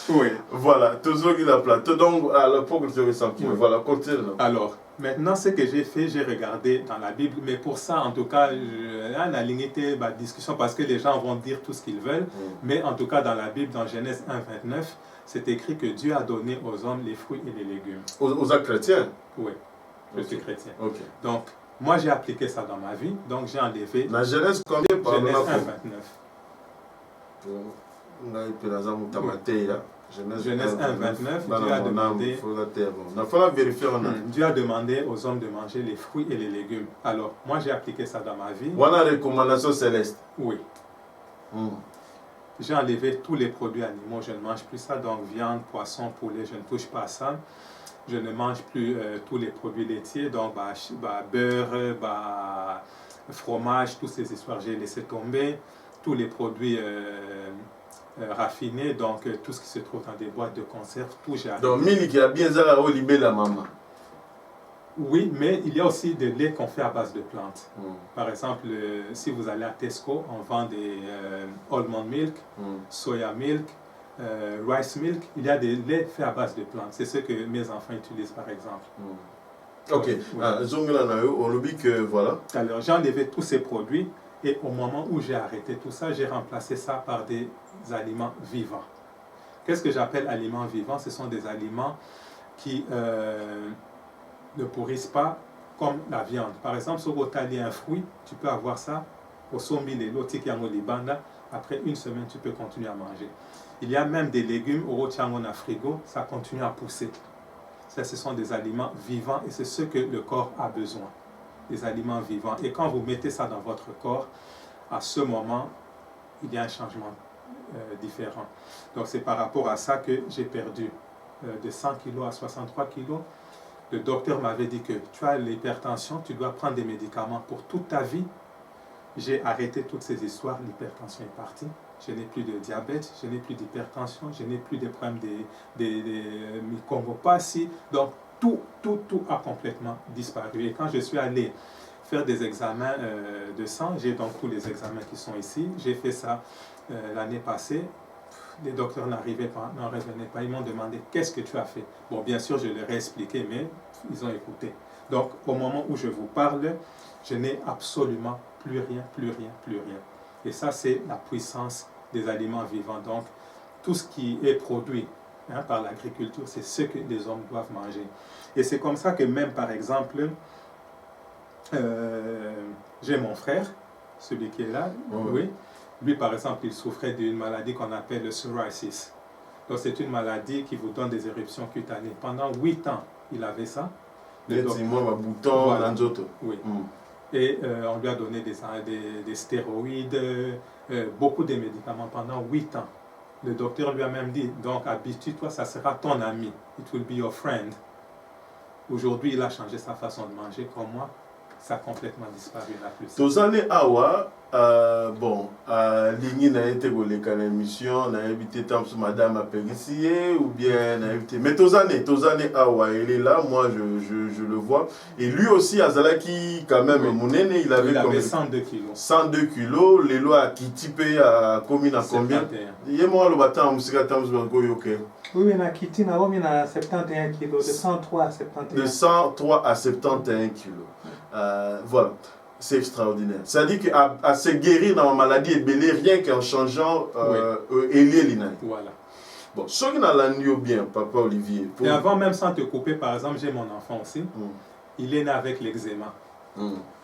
Oui. Voilà, toujours il a plateau. Donc à l'époque je ressens qui voilà, continue. Alors, maintenant ce que j'ai fait, j'ai regardé dans la Bible, mais pour ça en tout cas, on a limité ma discussion parce que les gens vont dire tout ce qu'ils veulent, mais en tout cas dans la Bible, dans Genèse 1:29, c'est écrit que Dieu a donné aux hommes les fruits et les légumes. Aux actes chrétiens? Oui, je suis chrétien. Ok. Donc, moi j'ai appliqué ça dans ma vie, donc j'ai enlevé. La Genèse combien par Genèse 1:29. Genèse 1:29, Dieu a demandé, Dieu a demandé aux hommes de manger les fruits et les légumes. Alors, moi j'ai appliqué ça dans ma vie. Voilà la recommandation céleste. Oui. J'ai enlevé tous les produits animaux, je ne mange plus ça, donc viande, poisson, poulet, je ne touche pas à ça. Je ne mange plus tous les produits laitiers, donc beurre, fromage, toutes ces histoires, j'ai laissé tomber. Tous les produits raffinés, donc tout ce qui se trouve dans des boîtes de conserve, tout j'ai arrêté. Donc, Mili a bien ça au libé la maman. Oui, mais il y a aussi des laits qu'on fait à base de plantes. Par exemple, si vous allez à Tesco, on vend des almond milk, soya milk, rice milk. Il y a des laits faits à base de plantes. C'est ce que mes enfants utilisent, par exemple. Ok. On le dit que voilà. Alors, j'ai enlevé tous ces produits et au moment où j'ai arrêté tout ça, j'ai remplacé ça par des aliments vivants. Qu'est-ce que j'appelle aliments vivants? Ce sont des aliments qui ne pourrissent pas comme la viande. Par exemple, si vous avez un fruit, tu peux avoir ça au sombi de l'autique au Libanda. Après une semaine, tu peux continuer à manger. Il y a même des légumes au Rochangon à frigo, ça continue à pousser. Ça, ce sont des aliments vivants et c'est ce que le corps a besoin. Des aliments vivants. Et quand vous mettez ça dans votre corps, à ce moment, il y a un changement différent. Donc c'est par rapport à ça que j'ai perdu de 100 kg à 63 kg. Le docteur m'avait dit que tu as l'hypertension, tu dois prendre des médicaments pour toute ta vie. J'ai arrêté toutes ces histoires, l'hypertension est partie. Je n'ai plus de diabète, je n'ai plus d'hypertension, je n'ai plus de problèmes de mycopathies. Donc tout a complètement disparu. Et quand je suis allé faire des examens de sang, j'ai donc tous les examens qui sont ici. J'ai fait ça l'année passée. Les docteurs n'en revenaient pas. Ils m'ont demandé qu'est-ce que tu as fait. Bon, bien sûr, je leur ai expliqué, mais ils ont écouté. Donc, au moment où je vous parle, je n'ai absolument plus rien. Et ça, c'est la puissance des aliments vivants. Donc, tout ce qui est produit par l'agriculture, c'est ce que les hommes doivent manger. Et c'est comme ça que même, par exemple, j'ai mon frère, celui qui est là, oui. Lui, par exemple, il souffrait d'une maladie qu'on appelle le psoriasis. Donc, c'est une maladie qui vous donne des éruptions cutanées. Pendant 8 ans, il avait ça. Voilà. Oui. Et on lui a donné des stéroïdes, beaucoup de médicaments pendant 8 ans. Le docteur lui a même dit, donc habitue-toi, ça sera ton ami. It will be your friend. Aujourd'hui, il a changé sa façon de manger comme moi. Ça a complètement disparu la plus. Tous années awa, bon, Ligny n'a été volé qu'à l'émission, n'a évité tant que madame a périssé, ou bien n'a évité. Mais tous années awa, il est là, moi je le vois. Et lui aussi, Azalaki, quand même, mon aîné, il avait 102 kilos. 102 kilos, les lois qui typé à combien à combien? Il y a moi le bâtard, on s'est gâté, oui, on a quitté, on a 71 kilos, de 103 à 71. De 103 à 71 kilos. Voilà, c'est extraordinaire. C'est-à-dire qu'à se guérir dans ma maladie, il rien qu'en changeant l'inaï. Voilà. Bon, ce qui n'a l'agneau bien, papa Olivier. Et avant même sans te couper, par exemple, j'ai mon enfant aussi. Il est né avec l'eczéma.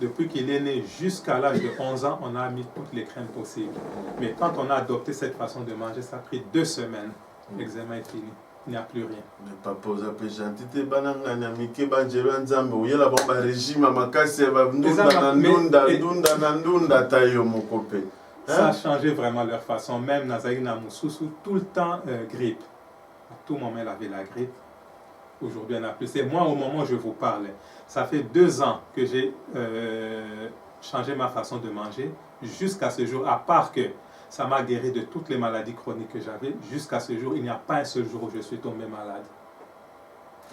Depuis qu'il est né jusqu'à l'âge de 11 ans, on a mis toutes les crèmes possibles. Mais quand on a adopté cette façon de manger, ça a pris 2 semaines. L'eczéma est fini. Il n'y a plus rien. Mais papa, vous avez gentil, bananga nyamike banjelo nzambe uyela bomba régime makase ba ndunda tayo mokope. Ça a changé vraiment leur façon. Même Nazaïna Moussoussou, tout le temps grippe. À tout moment, elle avait la grippe. Aujourd'hui, elle n'a plus. Et moi, au moment où je vous parle, ça fait 2 ans que j'ai changé ma façon de manger. Jusqu'à ce jour, à part que ça m'a guéri de toutes les maladies chroniques que j'avais. Jusqu'à ce jour, il n'y a pas un seul jour où je suis tombé malade.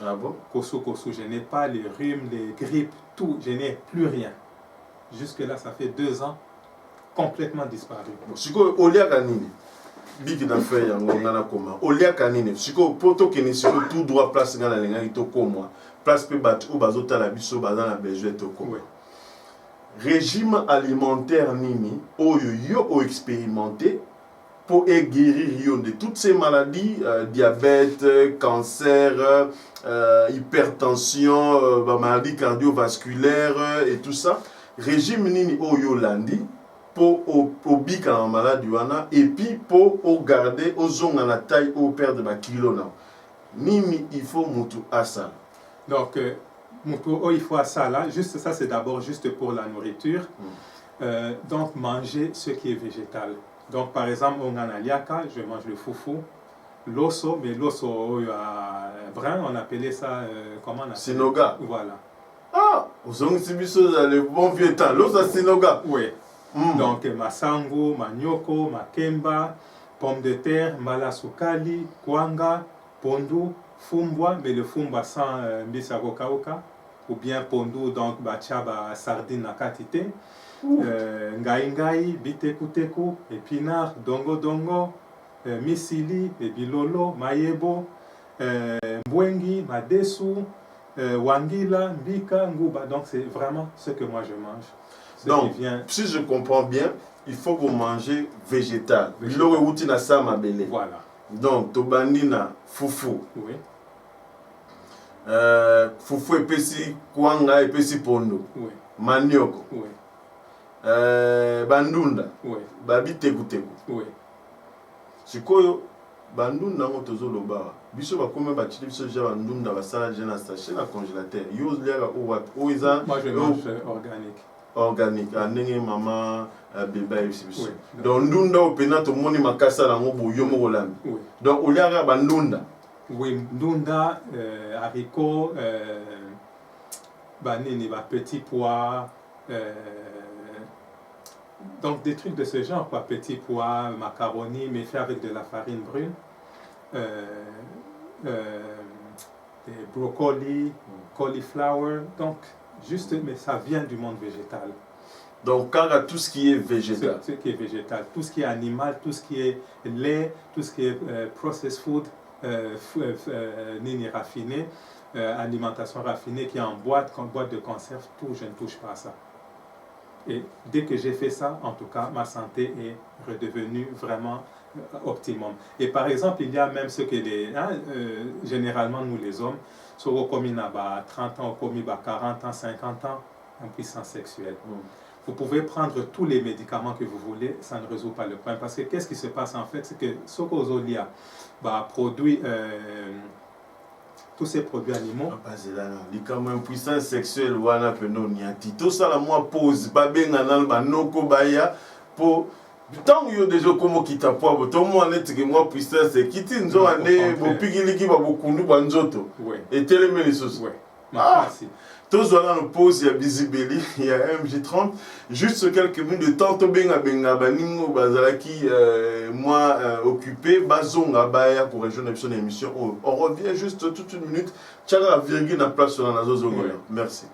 Ah bon? Kosu, je n'ai pas les rhumes, les grippes, tout. Je n'ai plus rien. Jusque-là, ça fait 2 ans, complètement disparu. Siko olia kanini biki na fait yango ngana koma olia kanini siko poto keni siko tout droit place ngana lenga ito komwa place pe bat ou bazota la biso bazana besoin to komwa. Régime alimentaire nini oyo expérimenté pour guérir de toutes ces maladies, diabète, cancer, hypertension, maladies cardiovasculaires et tout ça. Régime nini oyo landi pour au bika na maladie wana et puis pour au garder aux zones la taille au perdre ma kilo là. Nimi il faut mutu asa. Donc il faut ça là, juste ça c'est d'abord juste pour la nourriture. Donc manger ce qui est végétal. Donc par exemple on a liaka, je mange le foufou, l'osso, mais l'osso brun, on appelait ça comment on appelle? Sinoga. Voilà. Ah, vous avez le bon vieux temps, l'osso sinoga. Oui. Donc masango, manioko, makemba, pomme de terre, malasukali, kwanga, pondu, fumbwa, mais le fumbwa sans mbisa kokaoka, ou bien pondu, donc bachaba sardine na katite, ngai, bitekuteku, épinard, dongo, misili, bilolo, mayebo, mbwengi, madesu, wangila, mbika, nguba. Donc c'est vraiment ce que moi je mange. Donc, si je comprends bien, il faut que vous mangez végétal. Voilà. Donc, tobandina foufou. Oui. Foufou epesi kwanga epesi pondo. Oui. Manioko. Oui. Bandunda. Oui. Babitekuteku. Oui. Sikoyo bandunda ngo tozoloba. Biso bakome batili biso ja bandunda basala jena sachet na congélateur. Yo liaka o eza. Moi je mange organique. Organique, anenge mama bébé oui. Donc ndunda opena to moni makasa lango boyo moko lambi. Oui. Donc oliaka bandunda. Oui, ndunda, haricots, banini, petits pois, donc des trucs de ce genre, quoi, petits pois, macaroni, mais fait avec de la farine brune, des brocolis, cauliflower, donc juste, mais ça vient du monde végétal. Donc, quand tout ce qui est végétal. Ce qui est végétal, tout ce qui est animal, tout ce qui est lait, tout ce qui est processed food, nini raffiné, alimentation raffinée qui est en boîte de conserve, tout, je ne touche pas à ça. Et dès que j'ai fait ça, en tout cas, ma santé est redevenue vraiment optimum. Et par exemple, il y a même ce que généralement nous les hommes, sur au commis 30 ans, au commis 40 ans, 50 ans, en puissance sexuelle. Vous pouvez prendre tous les médicaments que vous voulez, ça ne résout pas le problème. Parce que qu'est-ce qui se passe en fait, c'est que ce qu'on produit tous ces produits animaux. Il y a une puissance sexuelle, tout ça, la moi pose, pour tant que déjà comment qui t'a pas tout le monde est que moi puissance c'est qui t'en ont année bopigili qui va beaucoup nous banzoto et télémé les choses. Tous on pose il y a Bizibeli, il y a MJ30, juste quelques minutes de temps to benga baningo bazalaki moi occupé bazonga baya pour rejoindre son émission. On revient juste toute une minute. Tchara virgule na place sur la zozongo. Merci.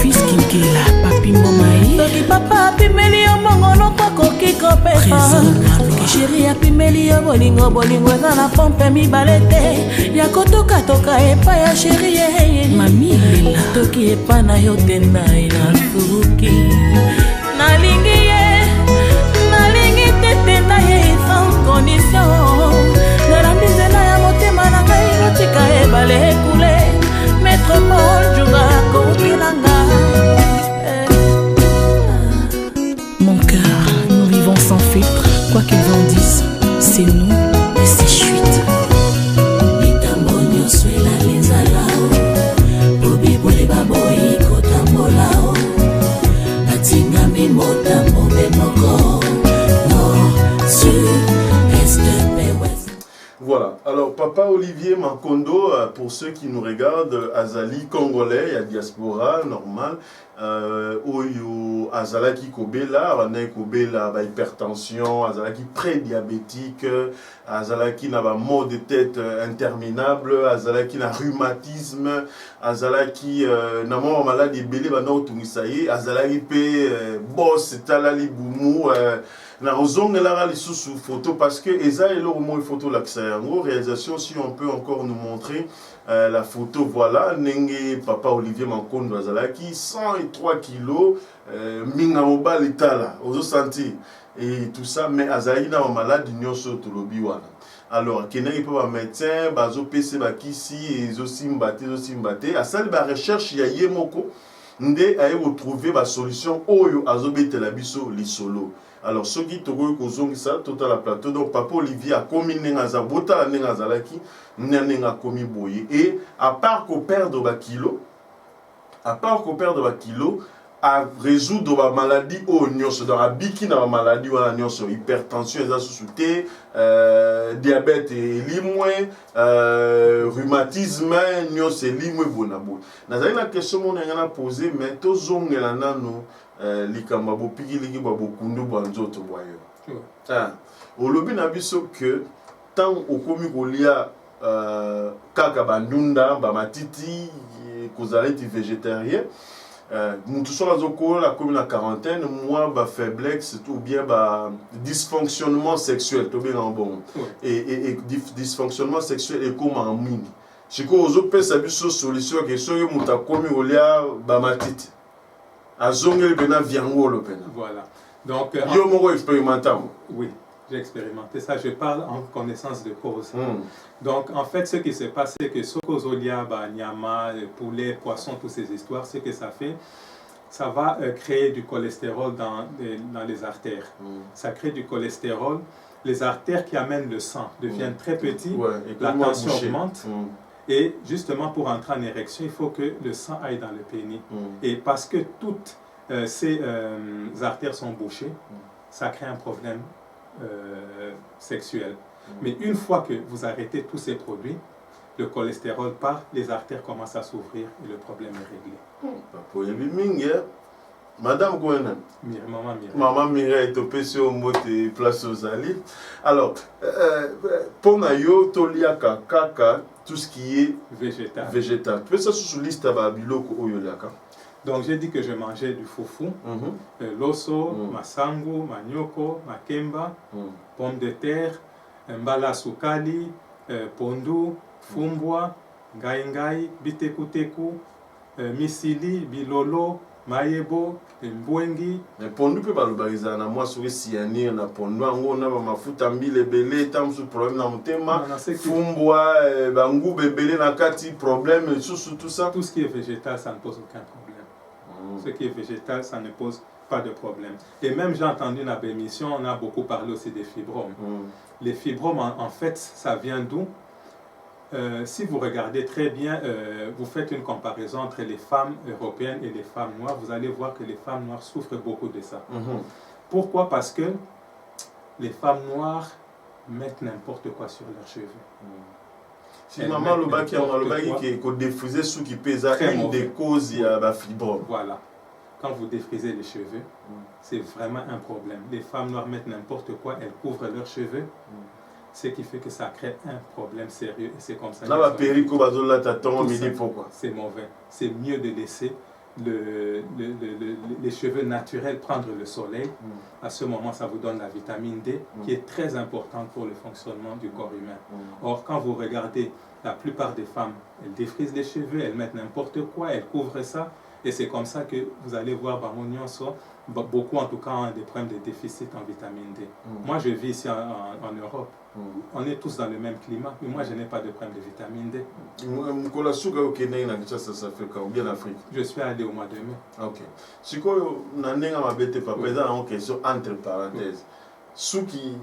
Fils Kinkela, papi Momaï. Soki papa pimeli yo mongono kwa koki kopesa. Chéri apimeli yo bolingo eza na pompe mibalete. Ya kotoka toka epa ya chéri mami lela. Toki epa na yo tena ina suki. Nalingi tete na ye sans condition. Nalambi nzela ya motema na ngai lotika ebale ekule. Métropole juga kobilanga. Mon cœur, nous vivons sans filtre. Quoi qu'ils en disent, c'est nous et c'est chute. Mitambonyo swela lezalao. Bobi bole baboyi kotambolaao. Natinga mimota mbombe moko. Nord, sud, est, ouest. Voilà, alors Papa Olivier Mankondo, pour ceux qui nous regardent, Azali congolais, il y a diaspora, normal. Oyo Azalaki Kobela, Rane Kobela, hypertension, Azalaki prédiabétique, Azalaki n'a pas maux de tête interminable, Azalaki n'a rhumatisme, Azalaki n'a pas maladie belé, Azalaki pe boss, talali boumou. Na ozonga la sous photo parce que eza elo mo photo la en réalisation si on peut encore nous montrer la photo voilà nenge Papa Olivier Mankondo azalaki 103 kilos minga mobile etala ozo sentir et tout ça mais azali na maladie nyonso tolobi wana alors kenaki pa ba médecin bazo pese bakisi ezo simbate asali ba recherche ya yemoko nde aye retrouver ba solution oyo azobetela biso lisolo. Alors ceux qui tokoki kozongisa total plateau, donc papa Olivier a komi nenga za bota nenga zalaki nenga komi boye, et à part ko perdre ba kilo, à résoudre ma maladie au nyonso, dans la biki na maladie ou la nyonso, hypertension eza sous-souté, diabète et limwe, rhumatisme nyonso et limwe bonabo. Nazali la question mon ngana poser, mais to zongela nano likamba bo piki liki ba bokundu banzoto boyo. Ah, au lobby na biso que tant au komi kolia kaka bandunda ba matiti kozaleti végétarien. Tout ça la commune la quarantaine, moi ba faiblesse ou bien ba dysfonctionnement sexuel, tout bien en bon. Et dysfonctionnement sexuel et comme en mine. Je crois aux autres ça biso solution que so yo muta komi olia ba matiti. Azongel bena viango le pena. Voilà. Donc yo moko expérimental. Oui. J'ai expérimenté ça, je parle en connaissance de cause. Donc, en fait, ce qui se passe, c'est que Sokozolia, Nyama, poulet, poisson, toutes ces histoires, ce que ça fait, ça va créer du cholestérol dans les artères. Ça crée du cholestérol. Les artères qui amènent le sang deviennent très petites, la tension augmente. Et justement, pour entrer en érection, il faut que le sang aille dans le pénis. Et parce que toutes ces artères sont bouchées, ça crée un problème sexuel. Mais une fois que vous arrêtez tous ces produits, le cholestérol part, les artères commencent à s'ouvrir et le problème est réglé. Madame Gouena, Maman Mireille, topé sur mot et place aux alliés. Alors, pour Nayo, Tolia Kaka, tout ce qui est végétal. Tu peux ça sur liste à Babiloko Oyolaka. Donc j'ai dit que je mangeais du foufou, l'osso, masangu, manioko, makemba, pommes de terre, mbala sukali, pondu, fumbwa, ngai, bitekuteku, misili, bilolo, mayebo, mbwengi. Mais pondu peut pas le baliser na moi sur siani na pondu ngo na mafuta mbile belé tam sous problème na mutema fumbwa bangu bebele na kati problème sous tout ça. Tout ce qui est végétal ça ne pose aucun problème. Ce qui est végétal, ça ne pose pas de problème. Et même j'ai entendu dans l'émission, on a beaucoup parlé aussi des fibromes. Les fibromes, en fait, ça vient d'où? Si vous regardez très bien, vous faites une comparaison entre les femmes européennes et les femmes noires, vous allez voir que les femmes noires souffrent beaucoup de ça. Pourquoi? Parce que les femmes noires mettent n'importe quoi sur leurs cheveux. Si maman le bac qui est défrisé sous qui pèse une des causes il y a la fibrome. Voilà. Quand vous défrisez les cheveux, c'est vraiment un problème. Les femmes noires mettent n'importe quoi, elles couvrent leurs cheveux, ce qui fait que ça crée un problème sérieux. Et c'est comme ça. Là, la périco bazola t'attend midi pourquoi? C'est mauvais. C'est mieux de laisser les cheveux naturels prendre le soleil. À ce moment, ça vous donne la vitamine D qui est très importante pour le fonctionnement du corps humain. Or, quand vous regardez, la plupart des femmes, elles défrisent les cheveux, elles mettent n'importe quoi, elles couvrent ça. Et c'est comme ça que vous allez voir, beaucoup en tout cas ont des problèmes de déficit en vitamine D. Moi, je vis ici en Europe. On est tous dans le même climat, mais moi, je n'ai pas de problème de vitamine D. Je suis allé au mois de mai. Ok. Si vous avez une question entre parenthèses, ceux qui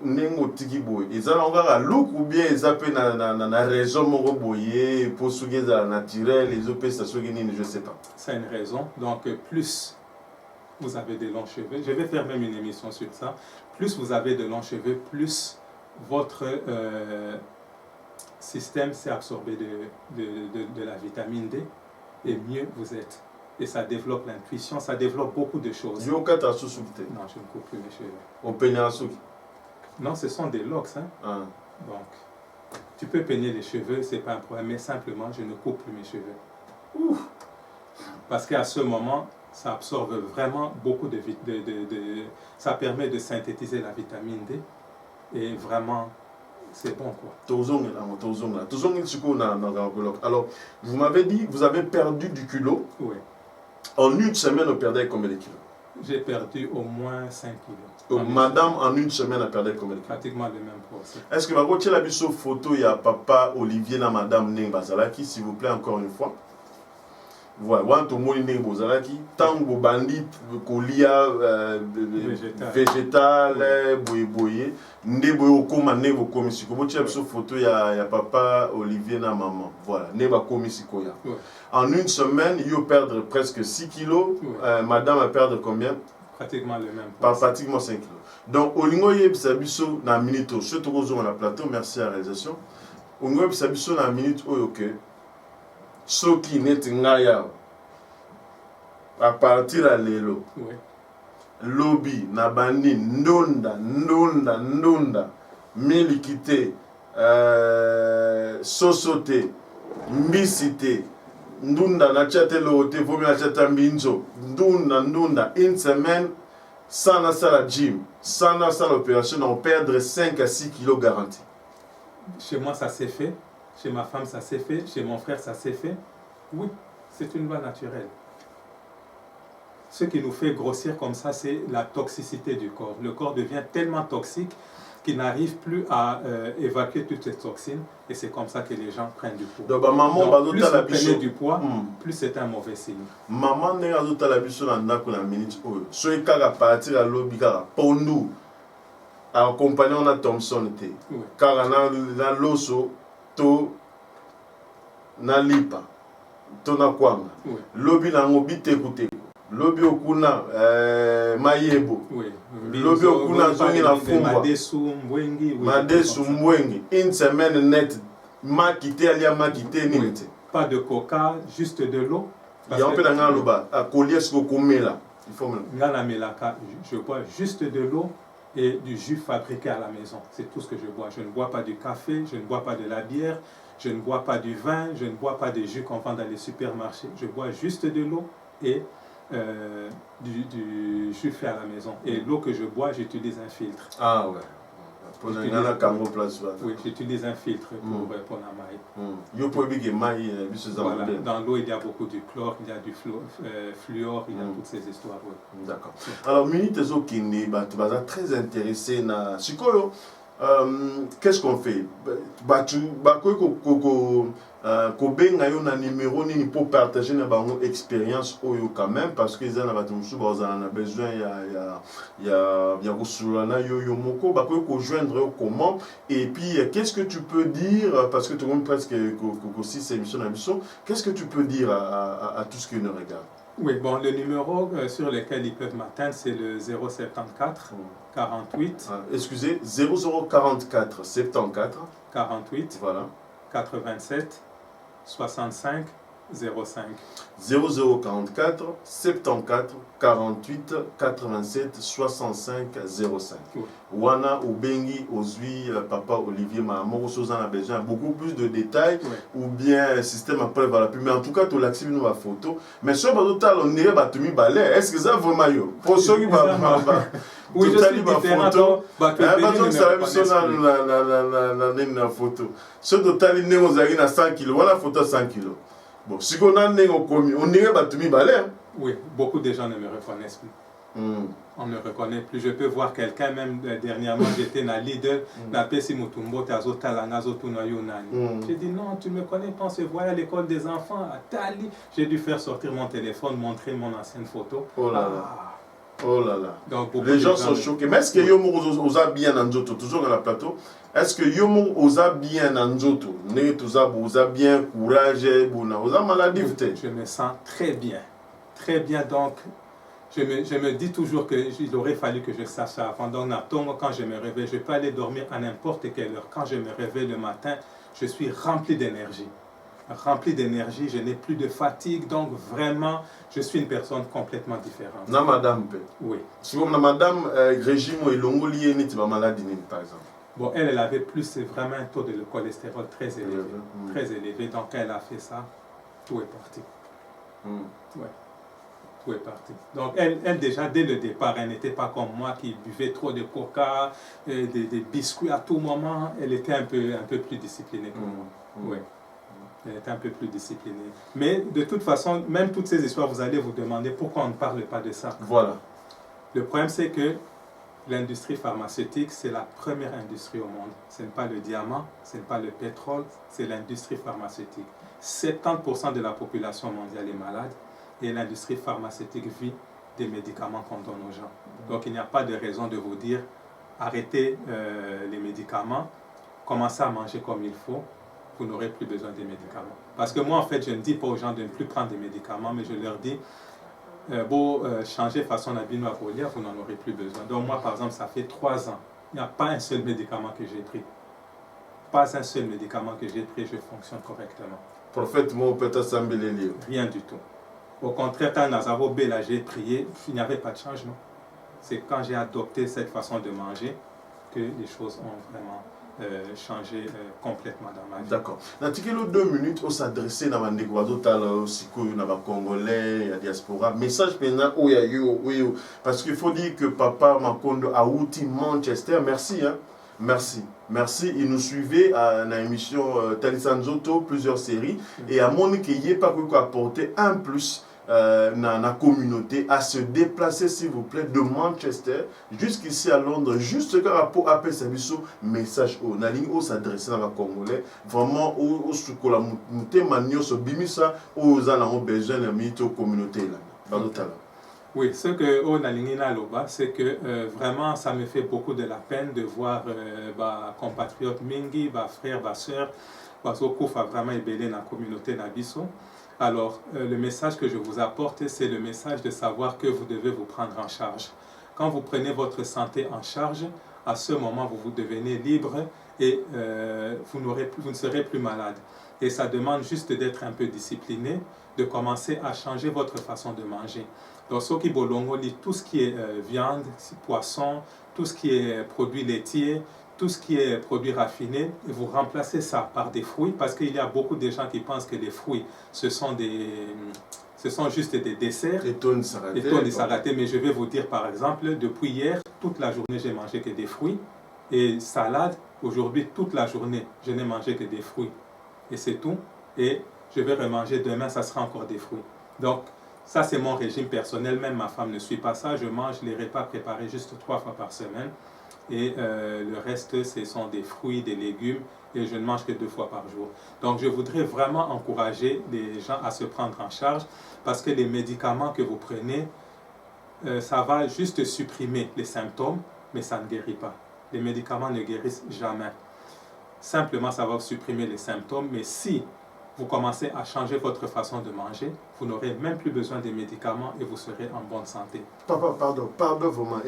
n'ont pas de ils ont encore un look ou bien ils appellent la raison pour ceux qui sont naturels, les autres je ne sais pas. C'est une raison. Donc, plus vous avez de longs cheveux, je vais faire même une émission sur ça, plus vous avez de longs cheveux, plus votre système s'est absorbé de la vitamine D et mieux vous êtes. Et ça développe l'intuition, ça développe beaucoup de choses. Non, je ne coupe plus mes cheveux. Non, ce sont des locks. Hein. Donc, tu peux peigner les cheveux, ce n'est pas un problème, mais simplement, je ne coupe plus mes cheveux. Parce qu'à ce moment, ça absorbe vraiment beaucoup de ça permet de synthétiser la vitamine D. Et vraiment, c'est bon quoi. Alors, vous m'avez dit, vous avez perdu du culot. Oui. En une semaine, vous perdez combien de kilos? J'ai perdu au moins 5 kilos. Madame, en une semaine, a perdu combien de kilos? Pratiquement le même poids. Est-ce que vous avez vu sur photo, il y a papa Olivier et madame Ning Bazalaki, s'il vous plaît, encore une fois? Voilà, wana tomoni ndenge bozalaki ntango bobandi kolia végétal boye nde boye okóma nde bokomi sikoyo botia biso photo ya papa Olivier na maman. Voilà, nde bakomi sikoyo. En une semaine, yo perdre presque 6 kilos, madame a perdre combien? Pratiquement le même. Pratiquement 5 kilos. Donc, olingo yebisa biso na minute, surtout qu'on a plateau, merci à la réalisation. Olingo yebisa biso na minute oyo ke soki neti ngaya à partir à lelo. Lobby na bandi ndonda milikite sosote mbisite ndunda na chatelo te vomi na chata mbinzo ndunda une semaine sans la salle gym sans la salle opération on perdre 5 à 6 kilos garantis. Chez moi ça s'est fait, chez ma femme ça s'est fait, chez mon frère ça s'est fait. Oui, c'est une loi naturelle. Ce qui nous fait grossir comme ça, c'est la toxicité du corps. Le corps devient tellement toxique qu'il n'arrive plus à évacuer toutes ces toxines. Et c'est comme ça que les gens prennent du poids. Donc, plus vous prenez du poids, plus c'est un mauvais signe. Maman n'est pas tout à la biche dans la minute. Ceux qui ont parti à l'objet, pour nous, accompagnons la Thompson. Car on a l'osso, to, na lipa, to na kwanga. L'objet n'a pas écouté. Lobi okuna mayebo lobi okuna zongi na fumba madesu mbwengi une semaine net makite alia makite nite pas de coca, juste de l'eau. Il y a un peu d'angala loba a collier ce qu'on met là il faut ngala melaka je bois juste de l'eau et du jus fabriqué à la maison, c'est tout ce que je bois. Je ne bois pas du café, je ne bois pas de la bière, je ne bois pas du vin, je ne bois pas de jus qu'on vend dans les supermarchés. Je bois juste de l'eau et du jus fait à la maison. Et l'eau que je bois, j'utilise un filtre. Ah ouais. Oui, j'utilise un filtre pour la maille. Voilà. Dans l'eau, il y a beaucoup de chlore, il y a du fluor, il y a toutes ces histoires. Oui. D'accord. Alors, minute Zokini, tu vas très intéressé na Sikolo. Qu'est-ce qu'on fait? Kobenga yo na numéro nini pour partager na bango expérience oyo quand même parce que ils en avaient besoin ya kusulana yo moko ba ko joindre comment et puis qu'est-ce que tu peux dire parce que tout le monde presque aussi c'est émission d'émission, qu'est-ce que tu peux dire à tout ce qui nous regarde? Oui, bon, le numéro sur lequel ils peuvent m'atteindre, c'est le 074 48. Excusez, 0044 74 48. Voilà. 87 65 05. 0044 74 48 87 65 05. Oui. Wana Obengi Ozui Papa Olivier Maman Sozan a besoin beaucoup plus de détails ou bien système après voilà mais en tout cas tout l'active nous la photo mais sur le total on irait batumi balai est-ce que ça vraiment yo pour ceux qui va oui je suis différent la photo ce total il n'est pas 100 kg voilà photo 100 kg. Bon, si on a on irait batumi balai. Oui, beaucoup de gens ne me reconnaissent plus. On ne me reconnaît plus. Je peux voir quelqu'un, même dernièrement, j'étais dans Lidl, la Pessi Mutumbo, j'ai dit non, tu me connais pas, on se voit à l'école des enfants, à Tali. J'ai dû faire sortir mon téléphone, montrer mon ancienne photo. Oh là là. Oh là là. Donc, les gens sont choqués. Mais est-ce que Yomo osa bien en Nzoto, toujours dans la plateau, est-ce que Yomo osa bien en Nzoto, ne osa bien courage, osa maladie? Je me sens très bien. Très bien, donc je me dis toujours qu'il aurait fallu que je sache ça avant. Donc, quand je me réveille, je peux aller dormir à n'importe quelle heure. Quand je me réveille le matin, je suis rempli d'énergie. Rempli d'énergie, je n'ai plus de fatigue, donc vraiment, je suis une personne complètement différente. Na madame? Oui. Si vous madame, régime et l'ongolier, n'est pas maladie, par exemple? Bon, elle avait plus vraiment un taux de cholestérol très élevé. Très élevé, donc elle a fait ça, tout est parti. Ouais. Tout est parti. Donc elle déjà, dès le départ, elle n'était pas comme moi qui buvait trop de coca, des biscuits à tout moment. Elle était un peu plus disciplinée que moi. Oui. Elle était un peu plus disciplinée. Mais de toute façon, même toutes ces histoires, vous allez vous demander pourquoi on ne parle pas de ça. Voilà. Le problème, c'est que l'industrie pharmaceutique, c'est la première industrie au monde. Ce n'est pas le diamant, ce n'est pas le pétrole, c'est l'industrie pharmaceutique. 70% de la population mondiale est malade et l'industrie pharmaceutique vit des médicaments qu'on donne aux gens. Donc il n'y a pas de raison de vous dire arrêtez les médicaments, commencez à manger comme il faut, vous n'aurez plus besoin des médicaments. Parce que moi, en fait, je ne dis pas aux gens de ne plus prendre des médicaments, mais je leur dis, changer façon d'habiller à vous n'en aurez plus besoin. Donc moi, par exemple, ça fait 3 ans, il n'y a pas un seul médicament que j'ai pris. Pas un seul médicament que j'ai pris, je fonctionne correctement. Prophète, moi, peut-être sembler livre. Rien du tout. Au contraire, quand Nazaro Bela, j'ai prié, il n'y avait pas de changement. C'est quand j'ai adopté cette façon de manger que les choses ont vraiment changé complètement dans ma vie. D'accord. Dans quelques 2 minutes, on s'adressait dans les Congolais, la diaspora. Message maintenant, parce qu'il faut dire que Papa Makondo a outil Manchester. Merci, hein. Merci. Merci. Il nous suivait à l'émission Talisanzoto, plusieurs séries. Et à mon qu'il n'y ait pas quoi apporter un plus dans la communauté à se déplacer, s'il vous plaît, de Manchester jusqu'ici à Londres, juste quand rapport appelle service message au na ligne où s'adresser dans la Congolais, vraiment au sukola muté manio so bimisa aux en ont besoin de mito communauté là. Oui, ce que on a ligné là bas, c'est que vraiment ça me fait beaucoup de la peine de voir compatriotes mingi, frères, sœurs, parce qu'on a vraiment ébélé dans la communauté d'Abisso. Alors, le message que je vous apporte, c'est le message de savoir que vous devez vous prendre en charge. Quand vous prenez votre santé en charge, à ce moment, vous devenez libre et vous ne serez plus malade. Et ça demande juste d'être un peu discipliné, de commencer à changer votre façon de manger. Donc, ce qui bolongo, tout ce qui est viande, poisson, tout ce qui est produits laitiers, tout ce qui est produits raffinés, vous remplacez ça par des fruits, parce qu'il y a beaucoup de gens qui pensent que les fruits, ce sont juste des desserts. Et tout s'arrêter. Mais je vais vous dire, par exemple, depuis hier, toute la journée, j'ai mangé que des fruits. Et salade, aujourd'hui, toute la journée, je n'ai mangé que des fruits. Et c'est tout. Et je vais remanger demain, ça sera encore des fruits. Donc, ça, c'est mon régime personnel. Même ma femme ne suit pas ça. Je mange les repas préparés juste 3 fois par semaine. Et le reste, ce sont des fruits, des légumes, et je ne mange que 2 fois par jour. Donc je voudrais vraiment encourager les gens à se prendre en charge, parce que les médicaments que vous prenez, ça va juste supprimer les symptômes, mais ça ne guérit pas. Les médicaments ne guérissent jamais. Simplement, ça va supprimer les symptômes, mais si vous commencez à changer votre façon de manger, vous n'aurez même plus besoin des médicaments et vous serez en bonne santé. Papa, pardon vraiment.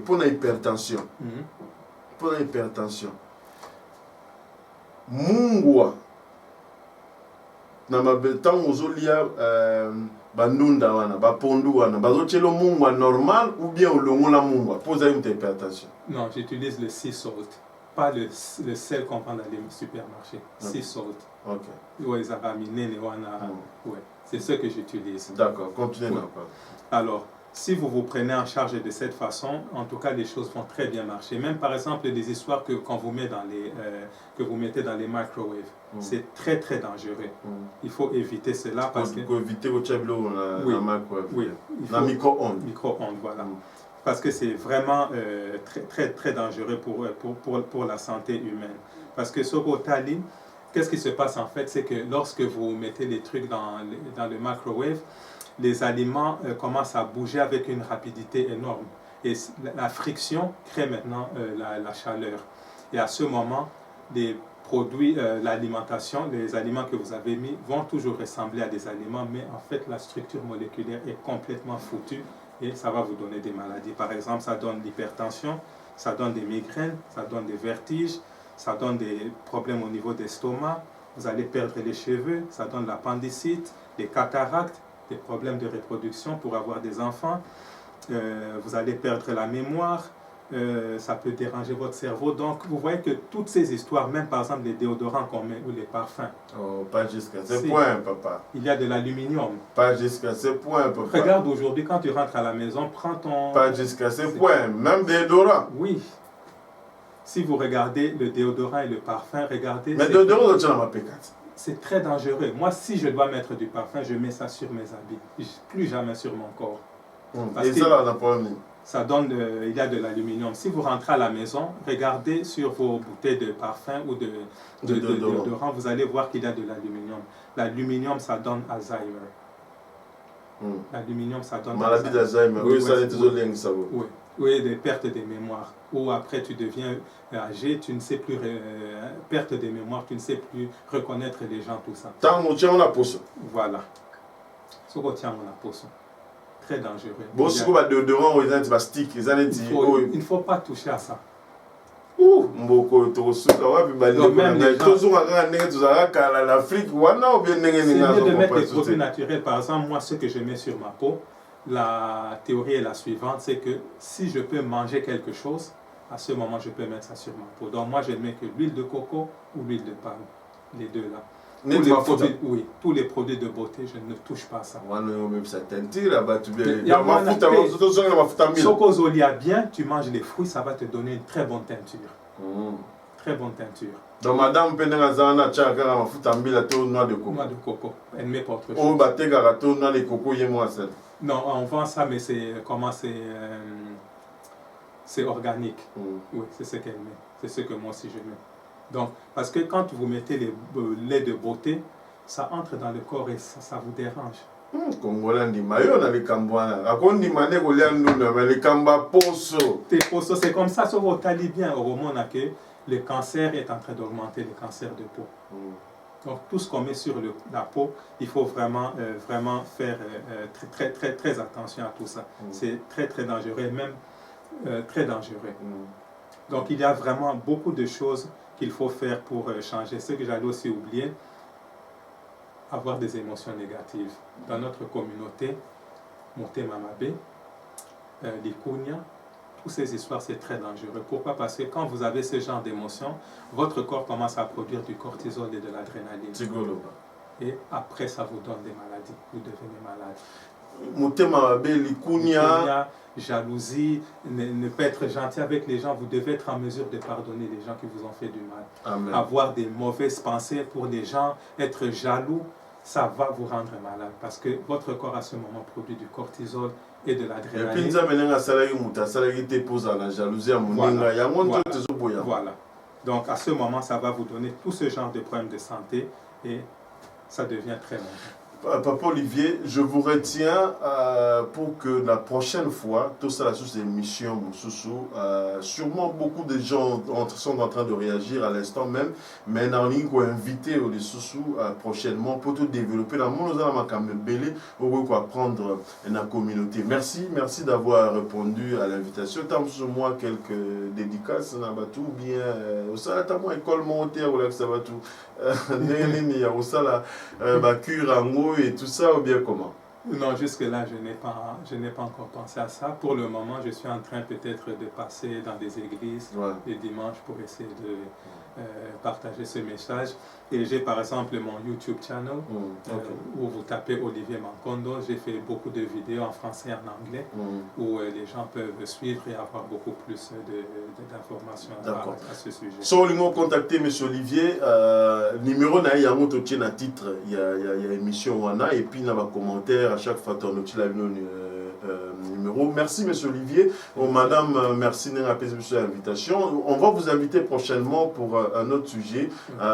Pour l'hypertension, pour l'hypertension, mungwa, na mabetan ozolia bandunda wana, bapondu wana, bazochelo mungwa normal ou bien olongola mungwa, pour une hypertension. Non, j'utilise le sea salt, pas le sel qu'on vend dans les supermarchés. Sea salt. Ok. Ouais, c'est ce que j'utilise. D'accord, continuez. Ouais. Alors, si vous vous prenez en charge de cette façon, en tout cas, les choses vont très bien marcher. Même par exemple, des histoires que quand vous mettez que vous mettez dans les microwaves, c'est très très dangereux. Il faut éviter cela parce que... Pour éviter au tableau la microwave. Oui, la micro-ondes. Micro-ondes, voilà. Parce que c'est vraiment très très très dangereux pour la santé humaine. Parce que sur Otali, qu'est-ce qui se passe en fait, c'est que lorsque vous mettez les trucs dans le microwave, les aliments commencent à bouger avec une rapidité énorme. Et la friction crée maintenant la chaleur. Et à ce moment, les produits, l'alimentation, les aliments que vous avez mis vont toujours ressembler à des aliments, mais en fait la structure moléculaire est complètement foutue et ça va vous donner des maladies. Par exemple, ça donne l'hypertension, ça donne des migraines, ça donne des vertiges, ça donne des problèmes au niveau de l'estomac, vous allez perdre les cheveux, ça donne l'appendicite, les cataractes, des problèmes de reproduction pour avoir des enfants, vous allez perdre la mémoire, ça peut déranger votre cerveau. Donc vous voyez que toutes ces histoires, même par exemple les déodorants qu'on met ou les parfums. Oh, pas jusqu'à ce point, papa. Il y a de l'aluminium. Pas jusqu'à ce point, papa. Regarde aujourd'hui, quand tu rentres à la maison, prends ton... Pas jusqu'à ce point, même déodorant. Oui. Si vous regardez le déodorant et le parfum, regardez... Mais déodorant, tu n'as pas pécat. C'est très dangereux. Moi, si je dois mettre du parfum, je mets ça sur mes habits. Plus jamais sur mon corps. Et ça, là, on n'a pas mis. ça donne, il y a de l'aluminium. Si vous rentrez à la maison, regardez sur vos bouteilles de parfum ou de déodorant, vous allez voir qu'il y a de l'aluminium. L'aluminium, ça donne Alzheimer. L'aluminium, ça donne maladie d'Alzheimer. Oui, ça est toujours lié ça. Oui, des pertes de mémoire. Ou après, tu deviens âgé, tu ne sais plus, perte de mémoire, tu ne sais plus reconnaître les gens, tout ça. Tant qu'on tient, on a poussé. Voilà. Ce qu'on tient, on a poussé. Très dangereux. Bon, si vous avez déodorant, il ne faut pas toucher à ça. C'est mieux de mettre des produits naturels. Par exemple, moi, ce que je mets sur ma peau, la théorie est la suivante, c'est que si je peux manger quelque chose, à ce moment, je peux mettre ça sur ma peau. Donc moi, je ne mets que l'huile de coco ou l'huile de palme, les deux là. Tous les produits de beauté, je ne touche pas à ça. Bien, tu manges les fruits, ça va te donner une très bonne teinture. Très bonne teinture. Donc madame noix de coco. Noix de coco. Elle ne met pas autre chose. Non, on vend ça, mais c'est c'est organique. Oui, c'est ce qu'elle met. C'est ce que moi aussi je mets. Donc, parce que quand vous mettez les laits de beauté, ça entre dans le corps et ça vous dérange. Tes posos, c'est comme ça, sur votre taille bien. Au moment où le cancer est en train d'augmenter, le cancer de peau. Donc, tout ce qu'on met sur la peau, il faut vraiment faire très attention à tout ça. C'est très dangereux, et même très dangereux. Donc, il y a vraiment beaucoup de choses qu'il faut faire pour changer. Ce que j'allais aussi oublier, avoir des émotions négatives. Dans notre communauté, Monté Mamabé, Likunia, toutes ces histoires, c'est très dangereux. Pourquoi? Parce que quand vous avez ce genre d'émotions, votre corps commence à produire du cortisol et de l'adrénaline. Et après, ça vous donne des maladies. Vous devenez malade. Monté Mamabé, Likunia, jalousie, ne pas être gentil avec les gens, vous devez être en mesure de pardonner les gens qui vous ont fait du mal. Amen. Avoir des mauvaises pensées pour les gens, être jaloux, ça va vous rendre malade parce que votre corps à ce moment produit du cortisol et de l'adrénaline. Voilà. Donc à ce moment, ça va vous donner tout ce genre de problèmes de santé et ça devient très mauvais. Papa Olivier, je vous retiens pour que la prochaine fois, tout ça sur ces émissions, sûrement beaucoup de gens sont en train de réagir à l'instant même, mais on a invité les sous prochainement pour tout développer. Dans le monde, on va apprendre la communauté. Merci d'avoir répondu à l'invitation. Tant sur moi quelques dédicaces, ou bien au salatamon école montaire ou là que ça va tout. Et tout ça, ou bien comment? Non, jusque-là, je n'ai pas encore pensé à ça. Pour le moment, je suis en train peut-être de passer dans des églises les dimanches pour essayer de partager ce message. Et j'ai par exemple mon YouTube channel où vous tapez Olivier Mankondo. J'ai fait beaucoup de vidéos en français et en anglais où les gens peuvent suivre et avoir beaucoup plus d'informations à ce sujet. Si vous voulez contacter M. Olivier, numéro na ya moto tient titre, il y a émission wana et puis dans les commentaires à chaque fois tu as numéro. Merci M. Olivier. Madame, merci de l'invitation. On va vous inviter prochainement pour un autre sujet.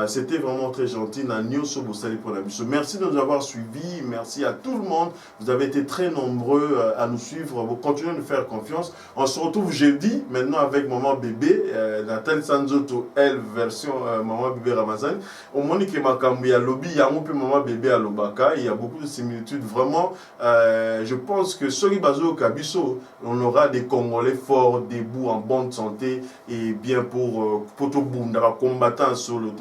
C'était vraiment très gentil. Merci de nous avoir suivis. Merci à tout le monde. Vous avez été très nombreux à nous suivre. Vous continuez de nous faire confiance. On se retrouve jeudi maintenant avec Maman Bébé. Nathalie Sanzoto, elle, version Maman Bébé Ramazan. Au Monique Makambi à Lobby, il y a un peu Maman Bébé à Lobaka. Il y a beaucoup de similitudes. Vraiment, je pense que Sori Bazo Kabiso, on aura des Congolais forts, debout, en bonne santé et bien pour tout le monde, combattant solo,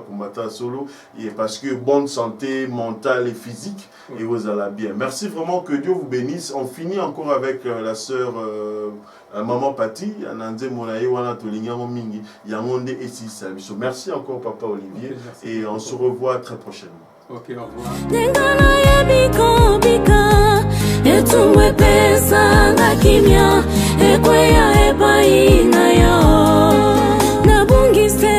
combattant solo, et parce que bonne santé mentale et physique, et vous allez bien. Merci vraiment, que Dieu vous bénisse. On finit encore avec la sœur Maman Pati, merci encore Papa Olivier, et on se revoit très prochainement. Ok, au revoir. Etumwe pesa nga kimya ekweya epai na yo nabungise